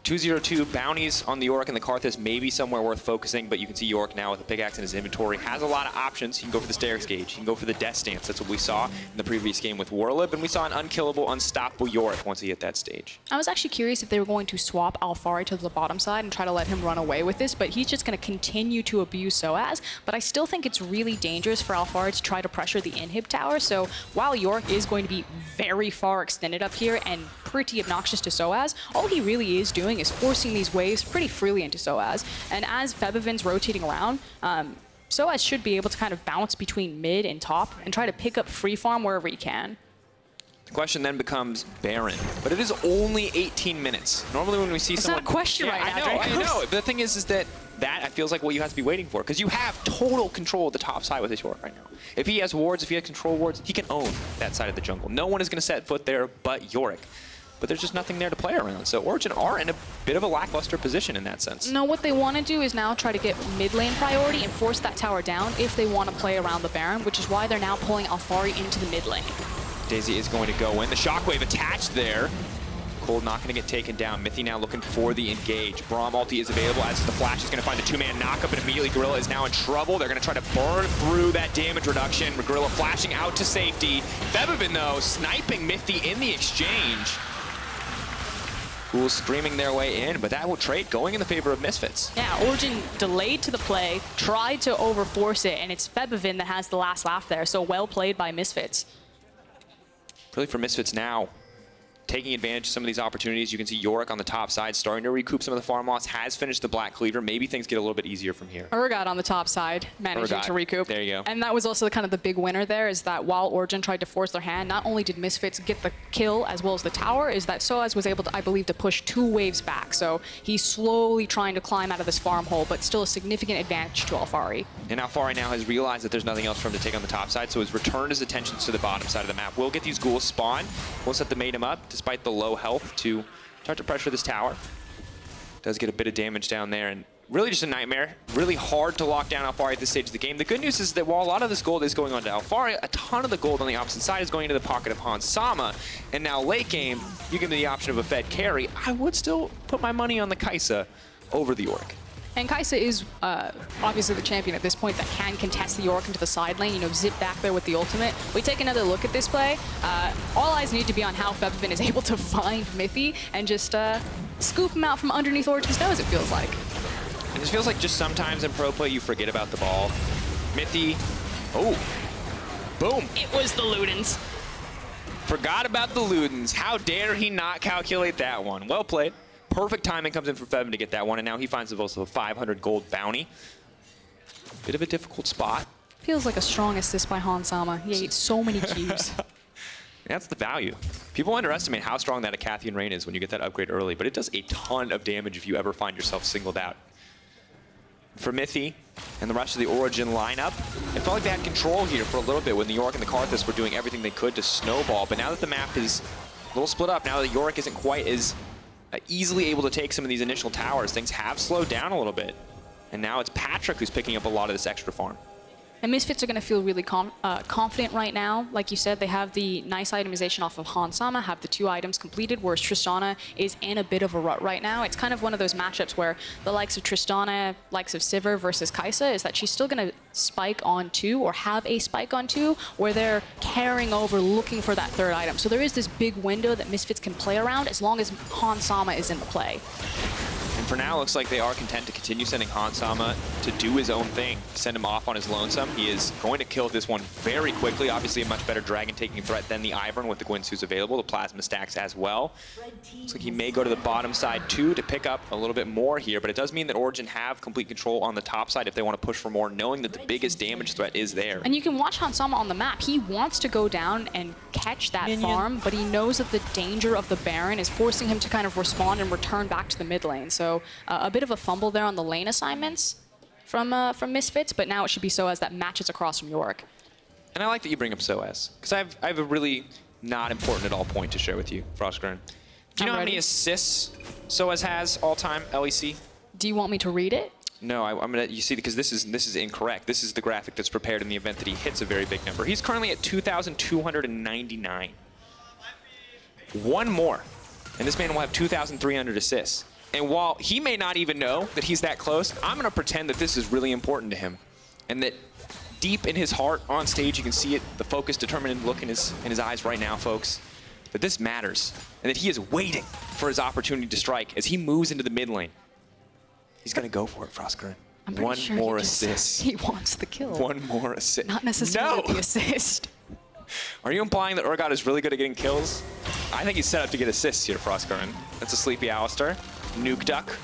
202 bounties on the Yorick and the Karthus, maybe somewhere worth focusing, but you can see Yorick now with a pickaxe in his inventory. Has a lot of options. He can go for the Stairs Gauge. He can go for the Death Stance. That's what we saw in the previous game with Warlib, and we saw an unkillable, unstoppable Yorick once he hit that stage. I was actually curious if they were going to swap Alphari to the bottom side and try to let him run away with this, but he's just going to continue to abuse sOAZ. But I still think it's really dangerous for Alphari to try to pressure the inhib tower, so while Yorick is going to be very far extended up here and pretty obnoxious to sOAZ, all he really is doing is forcing these waves pretty freely into sOAZ. And as Febiven's rotating around, sOAZ should be able to kind of bounce between mid and top and try to pick up free farm wherever he can. The question then becomes Baron, but it is only 18 minutes. Normally when we see someone... It's not a question right now, I know. But the thing is that I feels like what you have to be waiting for, because you have total control of the top side with this Yorick right now. If he has wards, if he has control wards, he can own that side of the jungle. No one is going to set foot there but Yorick. But there's just nothing there to play around. So Origen are in a bit of a lackluster position in that sense. No, what they want to do is now try to get mid lane priority and force that tower down if they want to play around the Baron, which is why they're now pulling Alphari into the mid lane. Daisy is going to go in. The shockwave attached there. Kold not going to get taken down. Mithy now looking for the engage. Braum ulti is available as the flash is going to find the two-man knockup, and immediately Gorilla is now in trouble. They're going to try to burn through that damage reduction. Gorilla flashing out to safety. Febiven, though, sniping Mithy in the exchange. Ghouls screaming their way in, but that will trade going in the favor of Misfits. Yeah, Origen delayed to the play, tried to overforce it, and it's Febiven that has the last laugh there, so well played by Misfits. Really for Misfits now, taking advantage of some of these opportunities. You can see Yorick on the top side starting to recoup some of the farm loss, has finished the Black Cleaver. Maybe things get a little bit easier from here. Urgot on the top side, managing to recoup. There you go. And that was also kind of the big winner there, is that while Origen tried to force their hand, not only did Misfits get the kill as well as the tower, is that sOAZ was able to, I believe, to push 2 waves back. So he's slowly trying to climb out of this farm hole, but still a significant advantage to Alphari. And Alphari now has realized that there's nothing else for him to take on the top side, so he's returned his attentions to the bottom side of the map. We'll get these ghouls spawn. We'll set the Maidem up, despite the low health, to start to pressure this tower. Does get a bit of damage down there, and really just a nightmare. Really hard to lock down Alphari at this stage of the game. The good news is that while a lot of this gold is going on to Alphari, a ton of the gold on the opposite side is going into the pocket of Hansama. And now late game, you give me the option of a Fed carry. I would still put my money on the Kai'Sa over the Yorick. And Kai'Sa is obviously the champion at this point that can contest the Yorick into the side lane, zip back there with the ultimate. We take another look at this play. All eyes need to be on how Febiven is able to find Mithy and just scoop him out from underneath Origen's nose, it feels like. It just feels like just sometimes in pro play you forget about the ball. Mithy, oh, boom. It was the Ludens. Forgot about the Ludens. How dare he not calculate that one? Well played. Perfect timing comes in for Febiven to get that one, and now he finds himself a 500 gold bounty. Bit of a difficult spot. Feels like a strong assist by Hansama. He ate so many cubes. That's the value. People underestimate how strong that Acathian Rain is when you get that upgrade early, but it does a ton of damage if you ever find yourself singled out. For Mithy and the rest of the Origen lineup, it felt like they had control here for a little bit when the Yorick and the Karthus were doing everything they could to snowball, but now that the map is a little split up, now that Yorick isn't quite as easily able to take some of these initial towers, things have slowed down a little bit. And now it's Patrik who's picking up a lot of this extra farm. And Misfits are going to feel really confident right now. Like you said, they have the nice itemization off of Hansama, have the 2 items completed, whereas Tristana is in a bit of a rut right now. It's kind of one of those matchups where the likes of Tristana, likes of Sivir versus Kai'Sa is that she's still going to spike on 2 or have a spike on 2 where they're carrying over looking for that 3rd item. So there is this big window that Misfits can play around as long as Hansama is in the play. And for now, looks like they are content to continue sending Hansama to do his own thing, send him off on his lonesome. He is going to kill this one very quickly. Obviously, a much better dragon taking threat than the Ivern with the Gwynsu's available, the plasma stacks as well. Looks like he may go to the bottom side too to pick up a little bit more here, but it does mean that Origen have complete control on the top side if they want to push for more, knowing that the biggest damage threat is there. And you can watch Hansama on the map. He wants to go down and catch that farm, but he knows that the danger of the Baron is forcing him to kind of respond and return back to the mid lane. So a bit of a fumble there on the lane assignments from Misfits, but now it should be sOAZ that matches across from Yorick. And I like that you bring up sOAZ, because I have a really not important at all point to share with you, Froskurinn. Do you know how many assists sOAZ has all time, LEC? Do you want me to read it? No, I'm gonna. You see, because this is incorrect. This is the graphic that's prepared in the event that he hits a very big number. He's currently at 2,299. One more, and this man will have 2,300 assists. And while he may not even know that he's that close, I'm gonna pretend that this is really important to him, and that deep in his heart, on stage, you can see it, the focus, determined look in his eyes right now, folks, that this matters, and that he is waiting for his opportunity to strike as he moves into the mid lane. He's gonna go for it, Froskurinn. I'm pretty sure more he just assist. He wants the kill. One more assist. Not necessarily No! the assist. Are you implying that Urgot is really good at getting kills? I think he's set up to get assists here, Froskurinn. That's a sleepy Alistar. Nukeduck,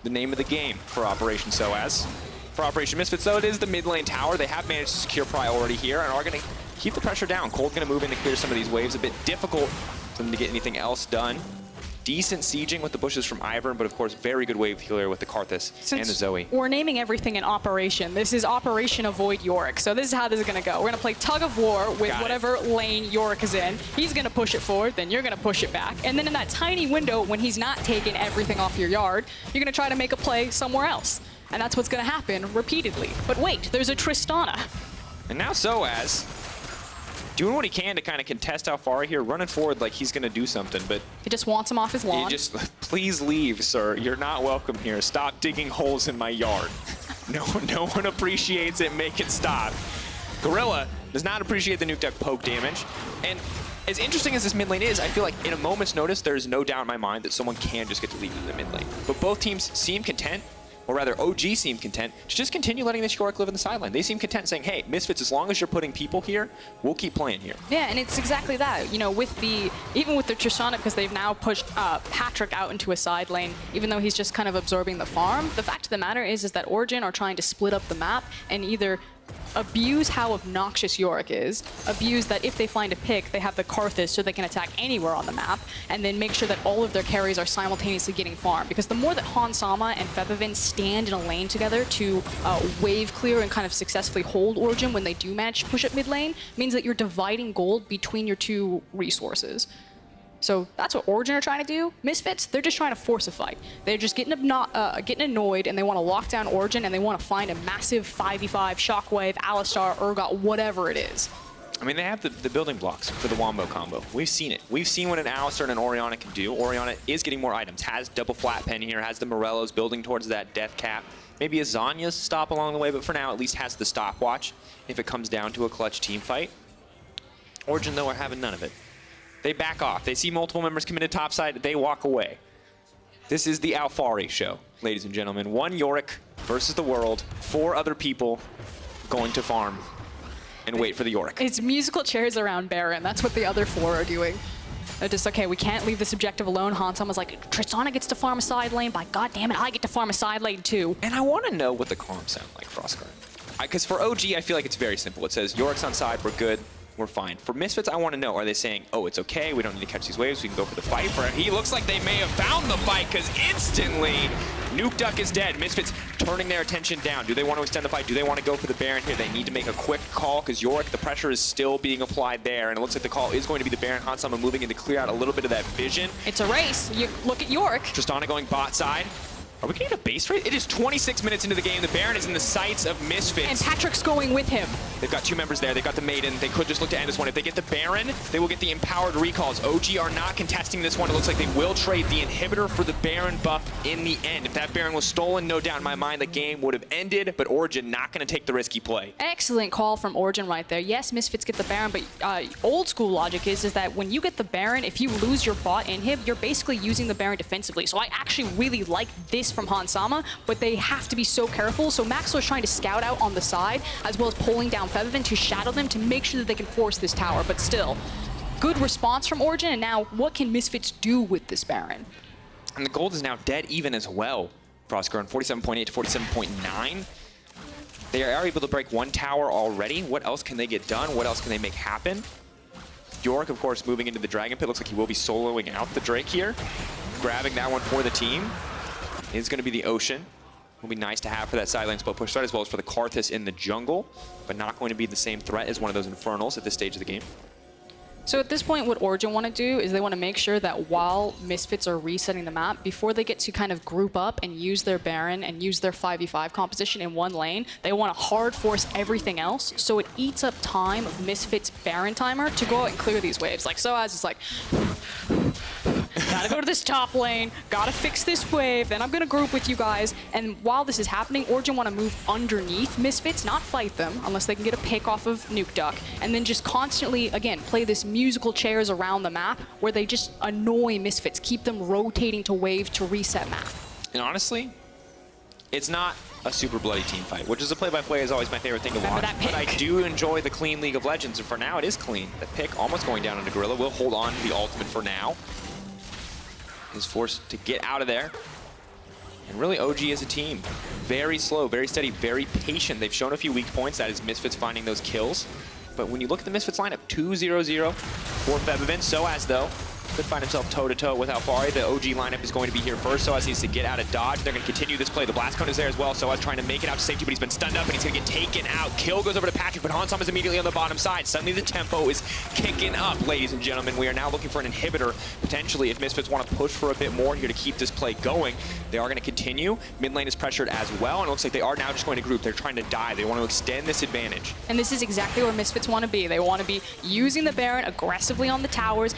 the name of the game for Operation sOAZ. For Operation Misfits, though, it is the mid lane tower. They have managed to secure priority here and are going to keep the pressure down. Kold going to move in to clear some of these waves. A bit difficult for them to get anything else done. Decent sieging with the bushes from Ivern, but of course, very good wave healer with the Karthus and the Zoe. We're naming everything in Operation. This is Operation Avoid Yorick. So this is how this is going to go. We're going to play tug of war with whatever lane Yorick is in. He's going to push it forward, then you're going to push it back. And then in that tiny window, when he's not taking everything off your yard, you're going to try to make a play somewhere else. And that's what's going to happen repeatedly. But wait, there's a Tristana. And now sOAZ doing what he can to kind of contest Alphari here, running forward like he's going to do something, but He just wants him off his lawn. you just, please leave, sir. You're not welcome here. Stop digging holes in my yard. No one appreciates it. Make it stop. Gorilla does not appreciate the Nukeduck poke damage. And as interesting as this mid lane is, I feel like in a moment's notice, there's no doubt in my mind that someone can just get to lead in the mid lane. But both teams seem content, or rather OG seem content, to just continue letting this Yorick live in the sideline. They seem content saying, hey, Misfits, as long as you're putting people here, we'll keep playing here. Yeah, and it's exactly that. You know, even with the Tristana, because they've now pushed Patrik out into a side lane, even though he's just kind of absorbing the farm, the fact of the matter is that Origen are trying to split up the map and either abuse how obnoxious Yorick is, abuse that if they find a pick, they have the Karthus so they can attack anywhere on the map, and then make sure that all of their carries are simultaneously getting farmed. Because the more that Hansama and Febiven stand in a lane together to wave clear and kind of successfully hold Origen when they do manage to push up mid lane, means that you're dividing gold between your two resources. So that's what Origen are trying to do. Misfits, they're just trying to force a fight. They're just getting annoyed, and they want to lock down Origen, and they want to find a massive 5v5 Shockwave, Alistar, Urgot, whatever it is. I mean, they have the building blocks for the Wombo combo. We've seen it. We've seen what an Alistar and an Orianna can do. Orianna is getting more items, has double flat pen here, has the Morellos building towards that death cap. Maybe a Zanya's stop along the way, but for now, at least has the stopwatch if it comes down to a clutch team fight. Origen, though, are having none of it. They back off. They see multiple members come into topside. They walk away. This is the Alphari show, ladies and gentlemen. One Yorick versus the world. 4 other people going to farm. and wait for the Yorick. It's musical chairs around Baron. That's what the other 4 are doing. They're just, okay, we can't leave this objective alone. Hansama's like, Tristana gets to farm a side lane, by god damn it, I get to farm a side lane too. And I want to know what the comms sound like, Froskurinn. Because for OG, I feel like it's very simple. It says, Yorick's on side, we're good, we're fine. For Misfits, I want to know, are they saying, oh, it's okay, we don't need to catch these waves, we can go for the fight? He looks like they may have found the fight, because instantly, Nukeduck is dead. Misfits turning their attention down. Do they want to extend the fight? Do they want to go for the Baron here? They need to make a quick call, because Yorick, the pressure is still being applied there, and it looks like the call is going to be the Baron. Hansama moving in to clear out a little bit of that vision. It's a race. You look at Yorick. Tristana going bot side. Are we getting a base race? It is 26 minutes into the game. The Baron is in the sights of Misfits. And Patrick's going with him. They've got 2 members there. They've got the Maiden. They could just look to end this one. If they get the Baron, they will get the empowered recalls. OG are not contesting this one. It looks like they will trade the inhibitor for the Baron buff in the end. If that Baron was stolen, no doubt in my mind, the game would have ended, but Origen not going to take the risky play. Excellent call from Origen right there. Yes, Misfits get the Baron, but old school logic is that when you get the Baron, if you lose your bot inhib, you're basically using the Baron defensively. So I actually really like this from Hansama, but they have to be so careful. So Maxlore's trying to scout out on the side, as well as pulling down Febiven to shadow them to make sure that they can force this tower. But still, good response from Origen, and now what can Misfits do with this Baron? And the gold is now dead even as well. Froskurinn 47.8 to 47.9. They are able to break 1 tower already. What else can they get done? What else can they make happen? Yorick, of course, moving into the Dragon Pit. Looks like he will be soloing out the Drake here. Grabbing that one for the team is going to be the Ocean. Will be nice to have for that side lane split push threat, as well as for the Karthus in the jungle, but not going to be the same threat as one of those Infernals at this stage of the game. So at this point, what Origen want to do is they want to make sure that while Misfits are resetting the map, before they get to kind of group up and use their Baron and use their 5v5 composition in one lane, they want to hard force everything else, so it eats up time of Misfits' Baron timer to go out and clear these waves. Like sOAZ is like, gotta go to this top lane, gotta fix this wave, then I'm gonna group with you guys. And while this is happening, Origen want to move underneath Misfits, not fight them, unless they can get a pick off of Nukeduck, and then just constantly, again, play this musical chairs around the map where they just annoy Misfits, keep them rotating to wave to reset map. And honestly, it's not a super bloody team fight, which is a play-by-play is always my favorite thing to watch. But I do enjoy the clean League of Legends, and for now it is clean. The pick almost going down into Gorilla. Will hold on to the ultimate for now. Is forced to get out of there. And really, OG as a team, very slow, very steady, very patient. They've shown a few weak points. That is Misfits finding those kills. But when you look at the Misfits lineup, 2-0-0 for Febiven. sOAZ, though, could find himself toe-to-toe with Alphari. The OG lineup is going to be here first. sOAZ needs to get out of dodge. They're going to continue this play. The blast cone is there as well. sOAZ trying to make it out to safety, but he's been stunned up, and he's going to get taken out. Kill goes over to Patrik, but Hansama is immediately on the bottom side. Suddenly the tempo is kicking up, ladies and gentlemen. We are now looking for an inhibitor, potentially, if Misfits want to push for a bit more here to keep this play going. They are going to continue. Mid lane is pressured as well, and it looks like they are now just going to group. They're trying to die. They want to extend this advantage. And this is exactly where Misfits want to be. They want to be using the Baron aggressively on the towers.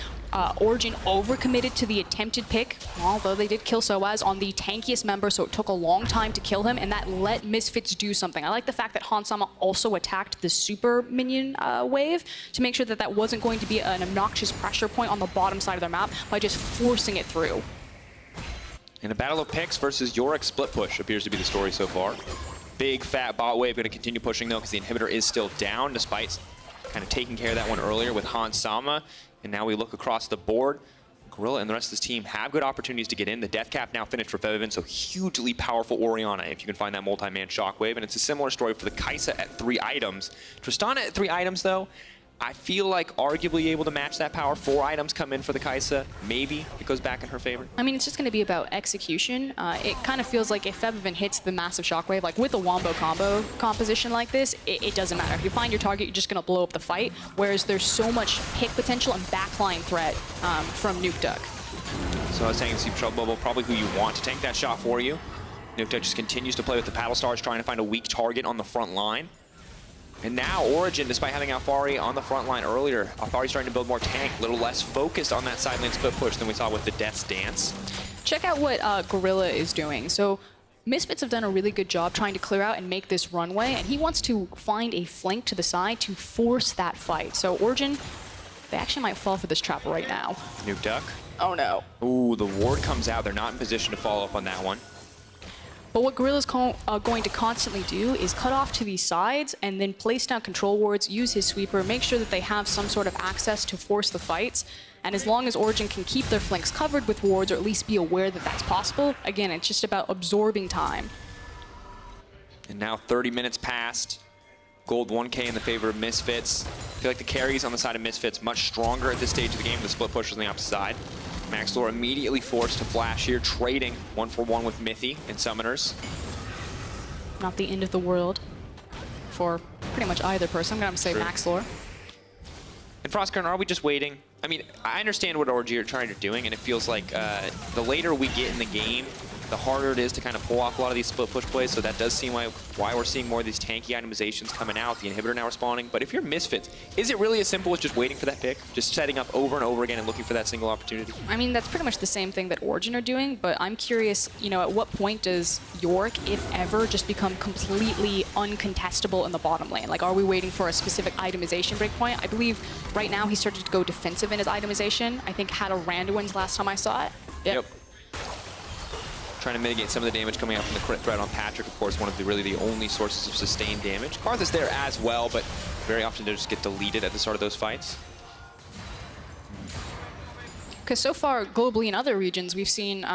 Origen overcommitted to the attempted pick, although they did kill sOAZ on the tankiest member, so it took a long time to kill him, and that let Misfits do something. I like the fact that Hansama also attacked the super minion wave to make sure that that wasn't going to be an obnoxious pressure point on the bottom side of their map by just forcing it through. And a battle of picks versus Yorick split push appears to be the story so far. Big fat bot wave, going to continue pushing though, because the inhibitor is still down, despite kind of taking care of that one earlier with Hansama. And now we look across the board. Gorilla and the rest of this team have good opportunities to get in. The death cap now finished for Febiven, so hugely powerful Orianna if you can find that multi-man shockwave. And it's a similar story for the Kai'Sa at 3 items. Tristana at 3 items, though, I feel like arguably able to match that power. 4 items come in for the Kai'Sa. Maybe it goes back in her favor. I mean, it's just going to be about execution. It kind of feels like if Febiven hits the massive shockwave, like with a wombo combo composition like this, it doesn't matter. If you find your target, you're just going to blow up the fight, whereas there's so much pick potential and backline threat from Nukeduck. So I was saying, Super Trouble Bubble, probably who you want to tank that shot for you. Nukeduck just continues to play with the paddle stars, trying to find a weak target on the front line. And now Origen, despite having Alphari on the front line earlier, Alphari's starting to build more tank, a little less focused on that side lane split push than we saw with the Death's Dance. Check out what Gorilla is doing. So Misfits have done a really good job trying to clear out and make this runway, and he wants to find a flank to the side to force that fight. So Origen, they actually might fall for this trap right now. Nukeduck. Oh no. Ooh, the ward comes out. They're not in position to follow up on that one. But what Gorilla's going to constantly do is cut off to these sides and then place down control wards, use his sweeper, make sure that they have some sort of access to force the fights. And as long as Origen can keep their flanks covered with wards, or at least be aware that that's possible, again, it's just about absorbing time. And now 30 minutes passed. Gold 1K in the favor of Misfits. I feel like the carries on the side of Misfits much stronger at this stage of the game. The split push on the opposite side. Maxlore immediately forced to flash here, trading 1-for-1 with Mithy and Summoners. Not the end of the world for pretty much either person. I'm going to say Maxlore. And Froskurinn, are we just waiting? I mean, I understand what Origen are trying to doing, and it feels like the later we get in the game, the harder it is to kind of pull off a lot of these split push plays, so that does seem why we're seeing more of these tanky itemizations coming out, the inhibitor now respawning. But if you're Misfits, is it really as simple as just waiting for that pick? Just setting up over and over again and looking for that single opportunity? I mean, that's pretty much the same thing that Origen are doing, but I'm curious, you know, at what point does Yorick, if ever, just become completely uncontestable in the bottom lane? Like, are we waiting for a specific itemization breakpoint? I believe right now he started to go defensive in his itemization. I think had a Randuin's last time I saw it. Yep. Trying to mitigate some of the damage coming out from the crit threat on Patrik, of course, one of the really the only sources of sustained damage. Karthus there as well, but very often they just get deleted at the start of those fights. Because so far, globally in other regions, we've seen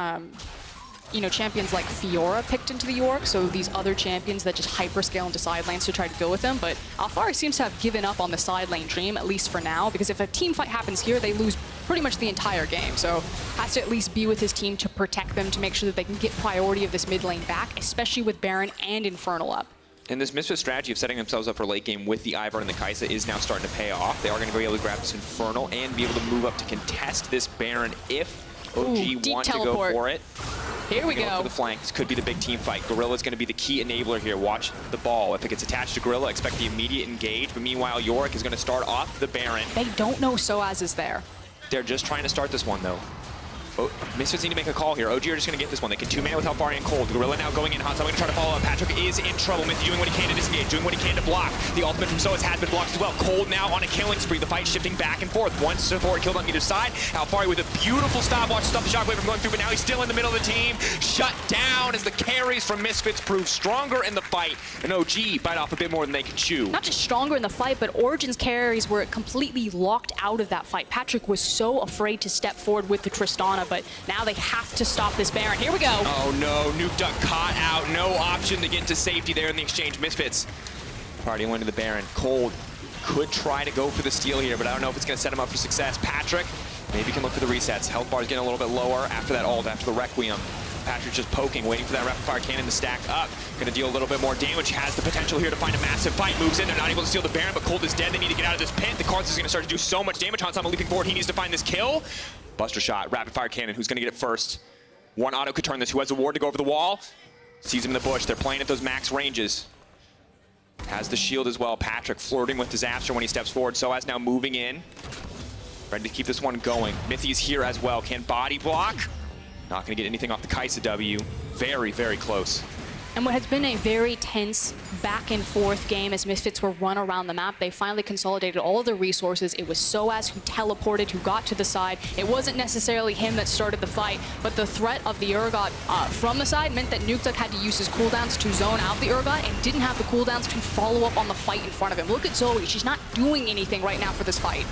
you know, champions like Fiora picked into the Yorick, so these other champions that just hyperscale into side lanes to try to deal with them. But Alphari seems to have given up on the side lane dream, at least for now, because if a team fight happens here, they lose pretty much the entire game. So has to at least be with his team to protect them, to make sure that they can get priority of this mid lane back, especially with Baron and Infernal up. And this Misfit strategy of setting themselves up for late game with the Ivern and the Kai'Sa is now starting to pay off. They are going to be able to grab this Infernal and be able to move up to contest this Baron if OG want to go for it. Here we go. For the flanks could be the big team fight. Gorilla's going to be the key enabler here. Watch the ball. If it gets attached to Gorilla, expect the immediate engage. But meanwhile, Yorick is going to start off the Baron. They don't know sOAZ is there. They're just trying to start this one, though. Oh, Misfits need to make a call here. OG are just going to get this one. They can two-man with Alphari and Kold. Gorilla now going in. Han's going to try to follow up. Patrik is in trouble. Mithy doing what he can to disengage, doing what he can to block. The ultimate from sOAZ has been blocked as well. Kold now on a killing spree. The fight shifting back and forth. One support killed on either side. Alphari with a beautiful stopwatch to stop the shockwave from going through, but now he's still in the middle of the team. Shut down as the carries from Misfits prove stronger in the fight. And OG bite off a bit more than they could chew. Not just stronger in the fight, but Origen's carries were completely locked out of that fight. Patrik was so afraid to step forward with the Tristana, but now they have to stop this Baron. Here we go. Oh no, Nukeduck caught out. No option to get to safety there in the exchange. Misfits already went to the Baron. Kold could try to go for the steal here, but I don't know if it's going to set him up for success. Patrik maybe can look for the resets. Health bar is getting a little bit lower after that ult, after the Requiem. Patrik just poking, waiting for that rapid fire cannon to stack up. Going to deal a little bit more damage. Has the potential here to find a massive fight. Moves in. They're not able to steal the Baron, but Kold is dead. They need to get out of this pit. The Karthus is going to start to do so much damage. Hansama leaping forward. He needs to find this kill. Buster shot, rapid fire cannon. Who's going to get it first? One auto could turn this. Who has a ward to go over the wall? Sees him in the bush. They're playing at those max ranges. Has the shield as well. Patrik flirting with disaster when he steps forward. sOAZ now moving in. Ready to keep this one going. Mithy's here as well. Can body block? Not going to get anything off the Kai'Sa W. Very, very close. And what has been a very tense back and forth game as Misfits were run around the map, they finally consolidated all of their resources. It was sOAZ who teleported, who got to the side. It wasn't necessarily him that started the fight, but the threat of the Urgot from the side meant that Nukeduck had to use his cooldowns to zone out the Urgot and didn't have the cooldowns to follow up on the fight in front of him. Look at Zoe. She's not doing anything right now for this fight.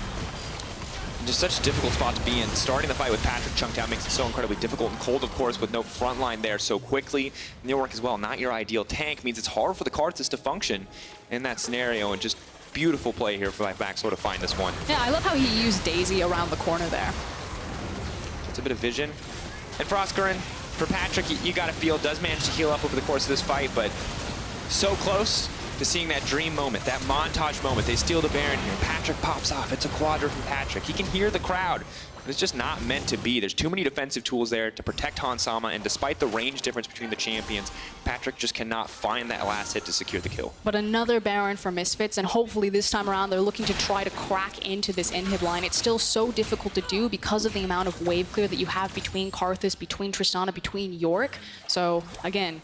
Just such a difficult spot to be in. Starting the fight with Patrik chunked out makes it so incredibly difficult. And Kold, of course, with no front line there so quickly. And Yorick as well, not your ideal tank, means it's hard for the Karthus to function in that scenario. And just beautiful play here for Maxlore to find this one. Yeah, I love how he used Daisy around the corner there. It's a bit of vision. And Froskurinn, for Patrik, you gotta feel, does manage to heal up over the course of this fight, but so close to seeing that dream moment, that montage moment. They steal the Baron here. Patrik pops off. It's a quadra from Patrik. He can hear the crowd. It's just not meant to be. There's too many defensive tools there to protect Hansama, and despite the range difference between the champions, Patrik just cannot find that last hit to secure the kill. But another Baron for Misfits, and hopefully this time around they're looking to try to crack into this inhib line. It's still so difficult to do because of the amount of wave clear that you have between Karthus, between Tristana, between Yorick. So again,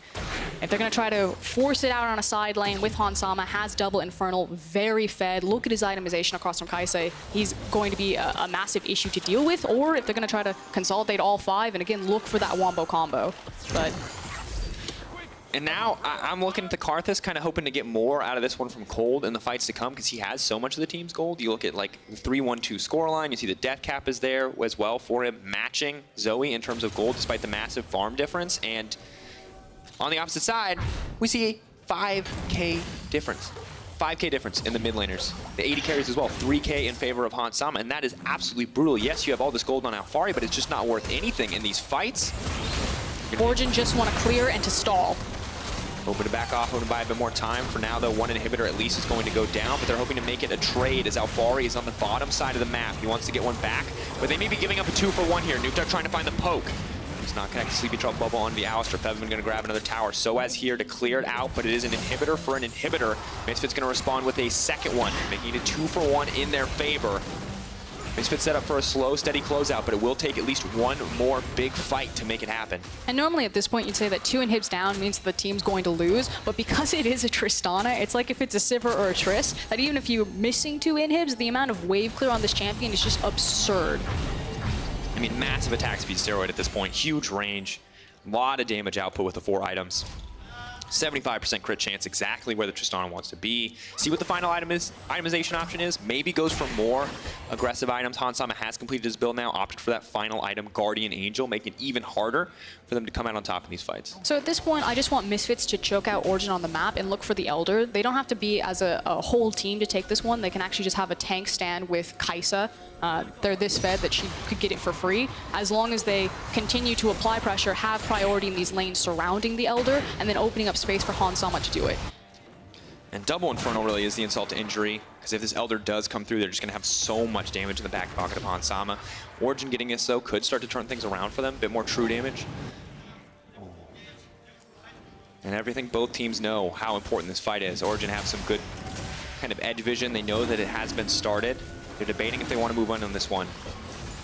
if they're going to try to force it out on a side lane with Hansama, has double Infernal, very fed. Look at his itemization across from Kai'Sa. He's going to be a massive issue to deal with. Or if they're going to try to consolidate all five and again look for that wombo combo. But And now I'm looking at the Karthus, kind of hoping to get more out of this one from Kold in the fights to come, because he has so much of the team's gold. You look at like the 3-1-2 scoreline, you see the death cap is there as well for him, matching Zoe in terms of gold despite the massive farm difference. And on the opposite side, we see a 5K difference. 5K difference in the mid laners. The 80 carries as well, 3K in favor of Hansama, and that is absolutely brutal. Yes, you have all this gold on Alphari, but it's just not worth anything in these fights. Origen just want to clear and to stall. Hoping to back off, hoping to buy a bit more time. For now, though, one inhibitor at least is going to go down, but they're hoping to make it a trade as Alphari is on the bottom side of the map. He wants to get one back, but they may be giving up a 2-for-1 here. Nukeduck trying to find the poke. He's not connected. Sleepy Trouble Bubble on the Alistar. Febiven going to grab another tower. sOAZ here to clear it out, but it is an inhibitor for an inhibitor. Misfits going to respond with a second one, making it a 2-for-1 in their favor. Misfits set up for a slow, steady closeout, but it will take at least one more big fight to make it happen. And normally at this point you'd say that 2 inhibs down means the team's going to lose, but because it is a Tristana, it's like if it's a Sivir or a Trist, that even if you're missing 2 inhibs, the amount of wave clear on this champion is just absurd. I mean, massive attack speed steroid at this point, huge range, a lot of damage output with the 4 items. 75% crit chance, exactly where the Tristana wants to be. See what the final itemization option is. Maybe goes for more aggressive items. Hansama has completed his build now, opted for that final item, Guardian Angel, making it even harder for them to come out on top in these fights. So at this point, I just want Misfits to choke out Origen on the map and look for the Elder. They don't have to be as a whole team to take this one. They can actually just have a tank stand with Kai'Sa. They're this fed that she could get it for free. As long as they continue to apply pressure, have priority in these lanes surrounding the Elder, and then opening up space for Hansama to do it. And double Inferno really is the insult to injury, because if this Elder does come through, they're just going to have so much damage in the back pocket of Hansama. Origen getting this, though, could start to turn things around for them. A bit more true damage. And everything both teams know how important this fight is. Origen have some good kind of edge vision. They know that it has been started. They're debating if they want to move on this one.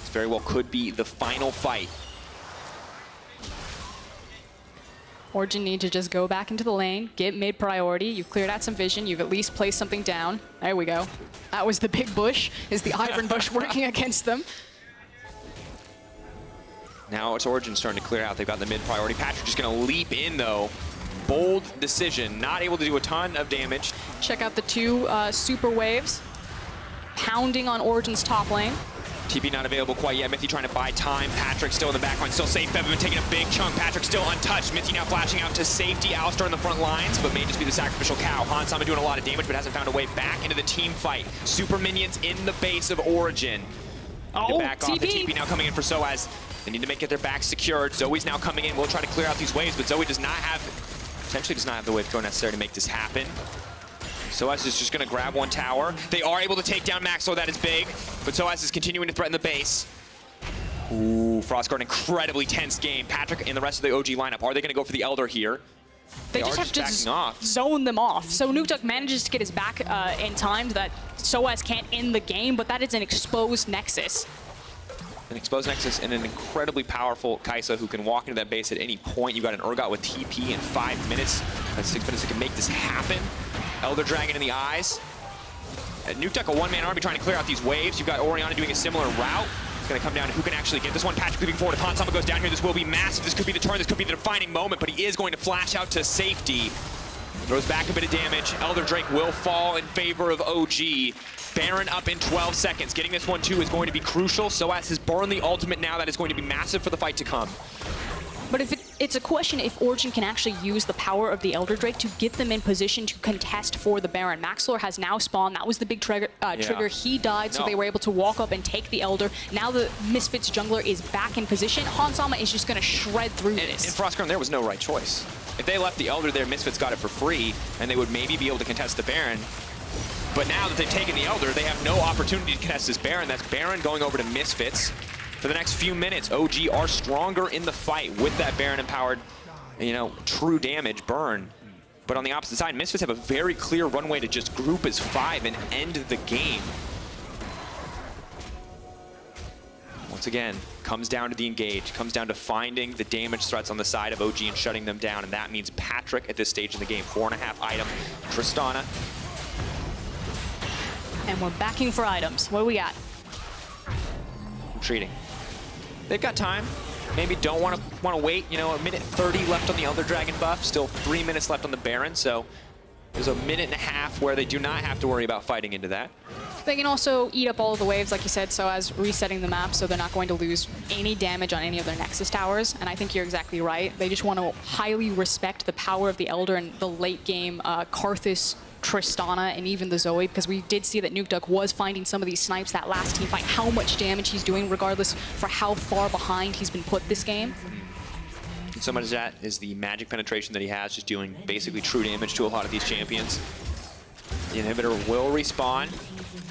This very well could be the final fight. Origen need to just go back into the lane, get mid priority. You've cleared out some vision. You've at least placed something down. There we go. That was the big bush. Is the Ivern bush working against them? Now it's Origen starting to clear out. They've got the mid priority. Patrik just going to leap in, though. Bold decision. Not able to do a ton of damage. Check out the 2 super waves. Pounding on Origen's top lane. TP not available quite yet. Mithy trying to buy time. Patrik still in the back line, still safe. Febiven taking a big chunk. Patrik still untouched. Mithy now flashing out to safety. Alistar in the front lines, but may just be the sacrificial cow. Hansama doing a lot of damage, but hasn't found a way back into the team fight. Super minions in the base of Origen. Oh, back off. The TP. TP now coming in for sOAZ. They need to make their back secured. Zoe's now coming in. We'll try to clear out these waves, but Zoe does not have, potentially does not have the wave throw necessary to make this happen. sOAZ is just going to grab one tower. They are able to take down Maxlore, that is big. But sOAZ is continuing to threaten the base. Ooh, Froskurinn, incredibly tense game. Patrik and the rest of the OG lineup, are they going to go for the Elder here? They just have to zone them off. So Nukeduck manages to get his back in time that sOAZ can't end the game, but that is an exposed Nexus. An exposed Nexus and an incredibly powerful Kai'Sa who can walk into that base at any point. You got an Urgot with TP in 5 minutes. That's 6 minutes that can make this happen. Elder Dragon in the eyes. Nukeduck, a one-man army trying to clear out these waves. You've got Orianna doing a similar route. It's going to come down to who can actually get this one. Patrik leaping forward. If Hansama goes down here, this will be massive. This could be the turn. This could be the defining moment, but he is going to flash out to safety. Throws back a bit of damage. Elder Drake will fall in favor of OG. Baron up in 12 seconds. Getting this one, too, is going to be crucial. sOAZ has burned the ultimate now. That is going to be massive for the fight to come. But if it's a question if Origen can actually use the power of the Elder Drake to get them in position to contest for the Baron. Maxlore has now spawned. That was the big trigger. He died, so they were able to walk up and take the Elder. Now the Misfits jungler is back in position. Hansama is just going to shred through this. In Froskurinn, there was no right choice. If they left the Elder there, Misfits got it for free, and they would maybe be able to contest the Baron. But now that they've taken the Elder, they have no opportunity to contest this Baron. That's Baron going over to Misfits. For the next few minutes, OG are stronger in the fight with that Baron-empowered, true damage burn. But on the opposite side, Misfits have a very clear runway to just group as 5 and end the game. Once again, comes down to the engage, comes down to finding the damage threats on the side of OG and shutting them down, and that means Patrik at this stage in the game. 4.5 item, Tristana. And we're backing for items. What do we got? Retreating. They've got time. maybe don't want to wait. You know, a minute 30 left on the Elder Dragon buff, still 3 minutes left on the Baron, so there's a minute and a half where they do not have to worry about fighting into that. They can also eat up all of the waves, like you said, so as resetting the map, so they're not going to lose any damage on any of their Nexus towers. And I think you're exactly right. They just want to highly respect the power of the Elder and the late game Karthus, Tristana, and even the Zoe, because we did see that Nukeduck was finding some of these snipes that last team fight, how much damage he's doing, regardless for how far behind he's been put this game. So much of that is the magic penetration that he has, just doing basically true damage to a lot of these champions. The inhibitor will respawn.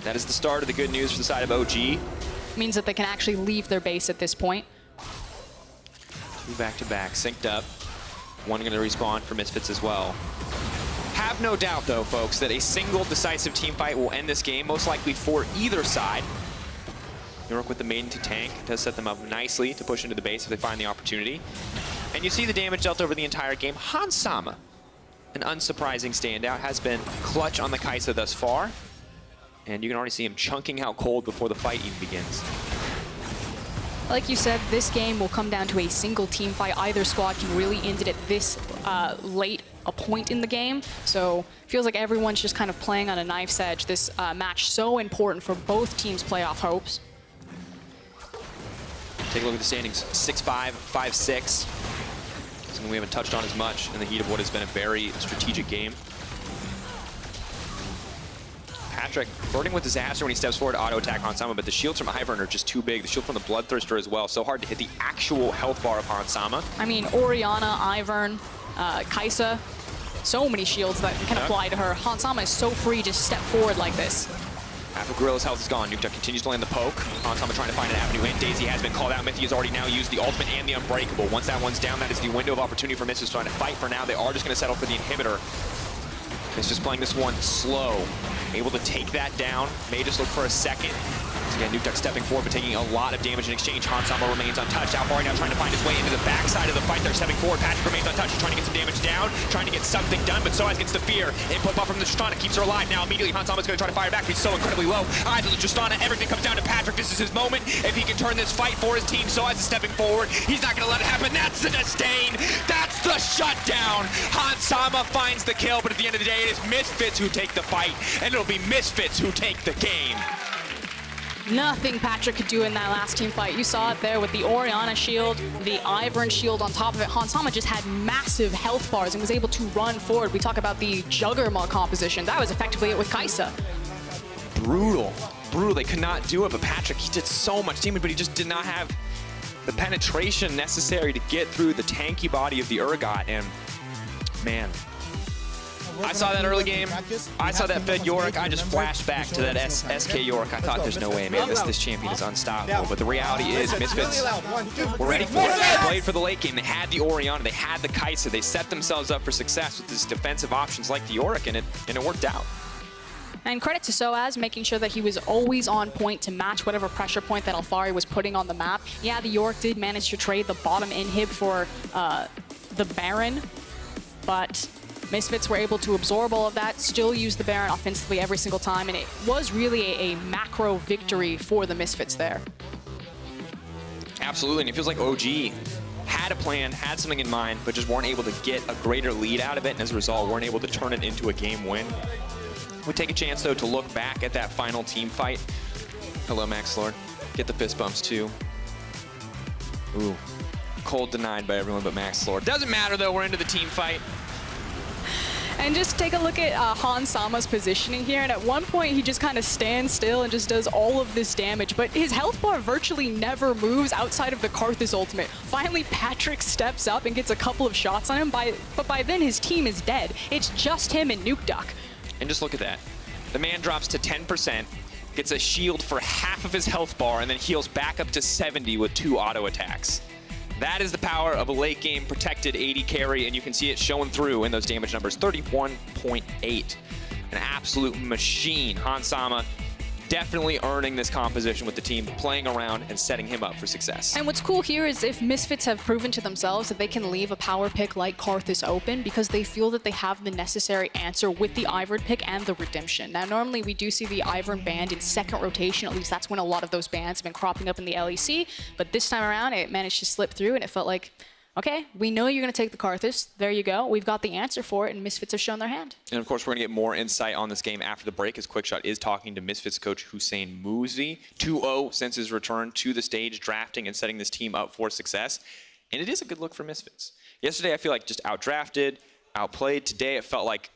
That is the start of the good news for the side of OG. Means that they can actually leave their base at this point. 2 back-to-back, synced up. One going to respawn for Misfits as well. Have no doubt, though, folks, that a single decisive team fight will end this game, most likely for either side. Yorick with the maiden to tank does set them up nicely to push into the base if they find the opportunity. And you see the damage dealt over the entire game. Hansama, an unsurprising standout, has been clutch on the Kai'Sa thus far. And you can already see him chunking out Kold before the fight even begins. Like you said, this game will come down to a single team fight. Either squad can really end it at this late a point in the game. So it feels like everyone's just kind of playing on a knife's edge. This match so important for both teams' playoff hopes. Take a look at the standings. 6-5, 5-6. Something we haven't touched on as much in the heat of what has been a very strategic game. Patrik flirting with disaster when he steps forward to auto-attack Hansama, but the shields from Ivern are just too big. The shield from the Bloodthirster as well. So hard to hit the actual health bar of Hansama. I mean, Orianna, Ivern, Kai'Sa, so many shields that can apply to her. Hansama is so free to step forward like this. Half of Gorilla's health is gone. Nukeduck continues to land the poke. Hansama trying to find an avenue in. Daisy has been called out. Mithy has already now used the ultimate and the unbreakable. Once that one's down, that is the window of opportunity for Misfits trying to fight. For now, they are just going to settle for the inhibitor. Misfits playing this one slow. Able to take that down. May just look for a second. So again, Nukeduck stepping forward, but taking a lot of damage in exchange. Hansama remains untouched. Alphari now trying to find his way into the backside of the fight. They're stepping forward. Patrik remains untouched. He's trying to get some damage down, trying to get something done, but sOAZ gets the fear. Input buff from the Tristana keeps her alive. Now immediately Hansama's going to try to fire back. He's so incredibly low. Eyes on the Tristana. Everything comes down to Patrik. This is his moment. If he can turn this fight for his team, sOAZ is stepping forward. He's not going to let it happen. That's the disdain. That's the shutdown. Hansama finds the kill, but at the end of the day, it is Misfits who take the fight, and it'll be Misfits who take the game. Nothing Patrik could do in that last team fight. You saw it there with the Orianna shield, the Ivern shield on top of it. Hansama just had massive health bars and was able to run forward. We talk about the Juggernaut composition. That was effectively it with Kai'Sa. Brutal. Brutal. They could not do it, but Patrik, he did so much damage, but he just did not have the penetration necessary to get through the tanky body of the Urgot, and man, I saw that early game. I saw that Fed Yorick. I just flashed back to that SK Yorick. I thought, there's no way, man. This champion is unstoppable. But the reality is, Misfits were ready for it. They played for the late game. They had the Orianna. They had the Kai'Sa. They set themselves up for success with these defensive options like the Yorick, and it worked out. And credit to sOAZ, making sure that he was always on point to match whatever pressure point that Alphari was putting on the map. Yeah, the Yorick did manage to trade the bottom inhib for the Baron, but Misfits were able to absorb all of that, still use the Baron offensively every single time, and it was really a macro victory for the Misfits there. Absolutely, and it feels like OG had a plan, had something in mind, but just weren't able to get a greater lead out of it, and as a result, weren't able to turn it into a game win. We take a chance, though, to look back at that final team fight. Hello, Maxlore. Get the fist bumps, too. Ooh. Kold denied by everyone but Maxlore. Doesn't matter, though. We're into the team fight. And just take a look at Hansama's positioning here, and at one point he just kind of stands still and just does all of this damage, but his health bar virtually never moves outside of the Karthus ultimate. Finally, Patrik steps up and gets a couple of shots on him, but by then his team is dead. It's just him and Nukeduck. And just look at that. The man drops to 10%, gets a shield for half of his health bar, and then heals back up to 70 with 2 auto attacks. That is the power of a late game protected AD carry, and you can see it showing through in those damage numbers. 31.8. An absolute machine. Hansama definitely earning this composition with the team, playing around and setting him up for success. And what's cool here is if Misfits have proven to themselves that they can leave a power pick like Karthus open because they feel that they have the necessary answer with the Ivern pick and the Redemption. Now, normally we do see the Ivern banned in second rotation, at least that's when a lot of those bans have been cropping up in the LEC, but this time around it managed to slip through and it felt like, okay, we know you're going to take the Karthus. There you go. We've got the answer for it, and Misfits have shown their hand. And of course, we're going to get more insight on this game after the break, as Quickshot is talking to Misfits coach Hussein Mouzi. 2-0 since his return to the stage, drafting and setting this team up for success. And it is a good look for Misfits. Yesterday, I feel like just outdrafted, outplayed. Today, it felt like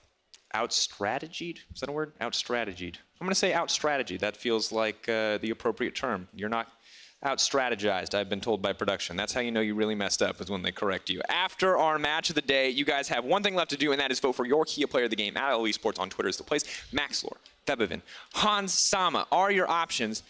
out-strategied. Is that a word? Out-strategied. I'm going to say out-strategy. That feels like the appropriate term. You're not out-strategized, I've been told by production. That's how you know you really messed up, is when they correct you. After our match of the day, you guys have one thing left to do, and that is vote for your key player of the game. At LEC Sports on Twitter is the place. Maxlore, Febiven, Hans Sama are your options.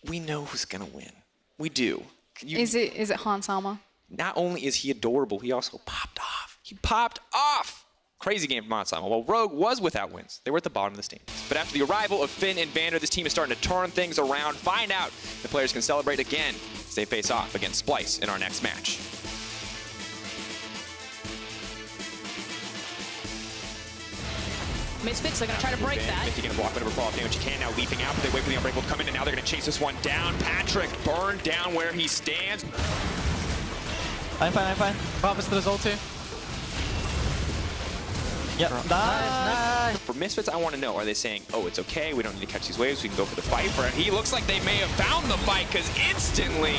We know who's going to win. We do. Is it Hans Sama? Not only is he adorable, he also popped off. He popped off! Crazy game from Hans Sama. Well, Rogue was without wins. They were at the bottom of the standings. But after the arrival of Finn and Vander, this team is starting to turn things around. Find out if the players can celebrate again as they face off against Splice in our next match. Misfits, they're going to try to break that. Mithy going to block whatever fall of damage he can. Now leaping out, but they wait for the Unbreakable to come in, and now they're going to chase this one down. Patrik burned down where he stands. I'm fine. Promise to the ulti. Yep, nice. For Misfits, I want to know, are they saying, oh, it's okay, we don't need to catch these waves, we can go for the fight? Or he looks like they may have found the fight, because instantly,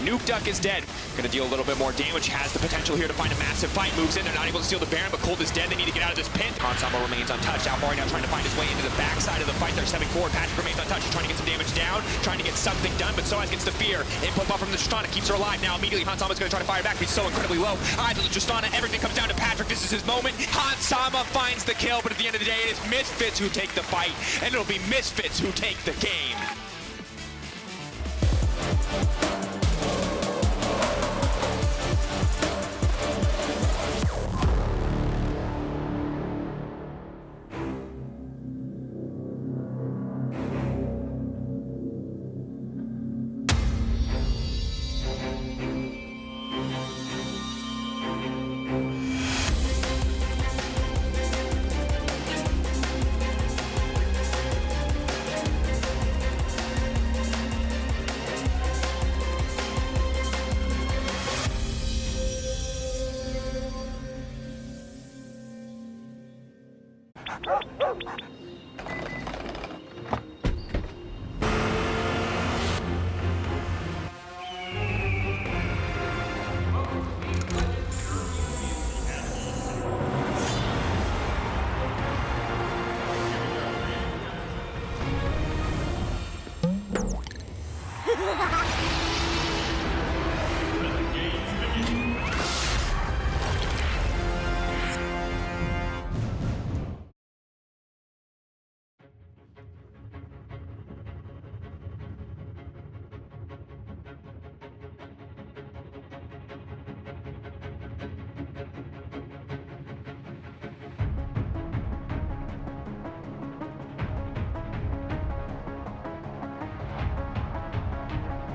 Nukeduck is dead. Going to deal a little bit more damage, has the potential here to find a massive fight. Moves in, they're not able to steal the Baron, but Kold is dead. They need to get out of this pit. Hans Sama remains untouched. Alphari now trying to find his way into the backside of the fight. They're stepping forward. Patrik remains untouched. He's trying to get some damage down, trying to get something done, but sOAZ gets the fear. Input buff from the Tristana keeps her alive. Now immediately, Hans Sama's going to try to fire back, but he's so incredibly low. Eyes of the Tristana, everything comes down to Patrik. This is his moment. Hans Sama finds the kill, but at the end of the day, it is Misfits who take the fight, and it'll be Misfits who take the game.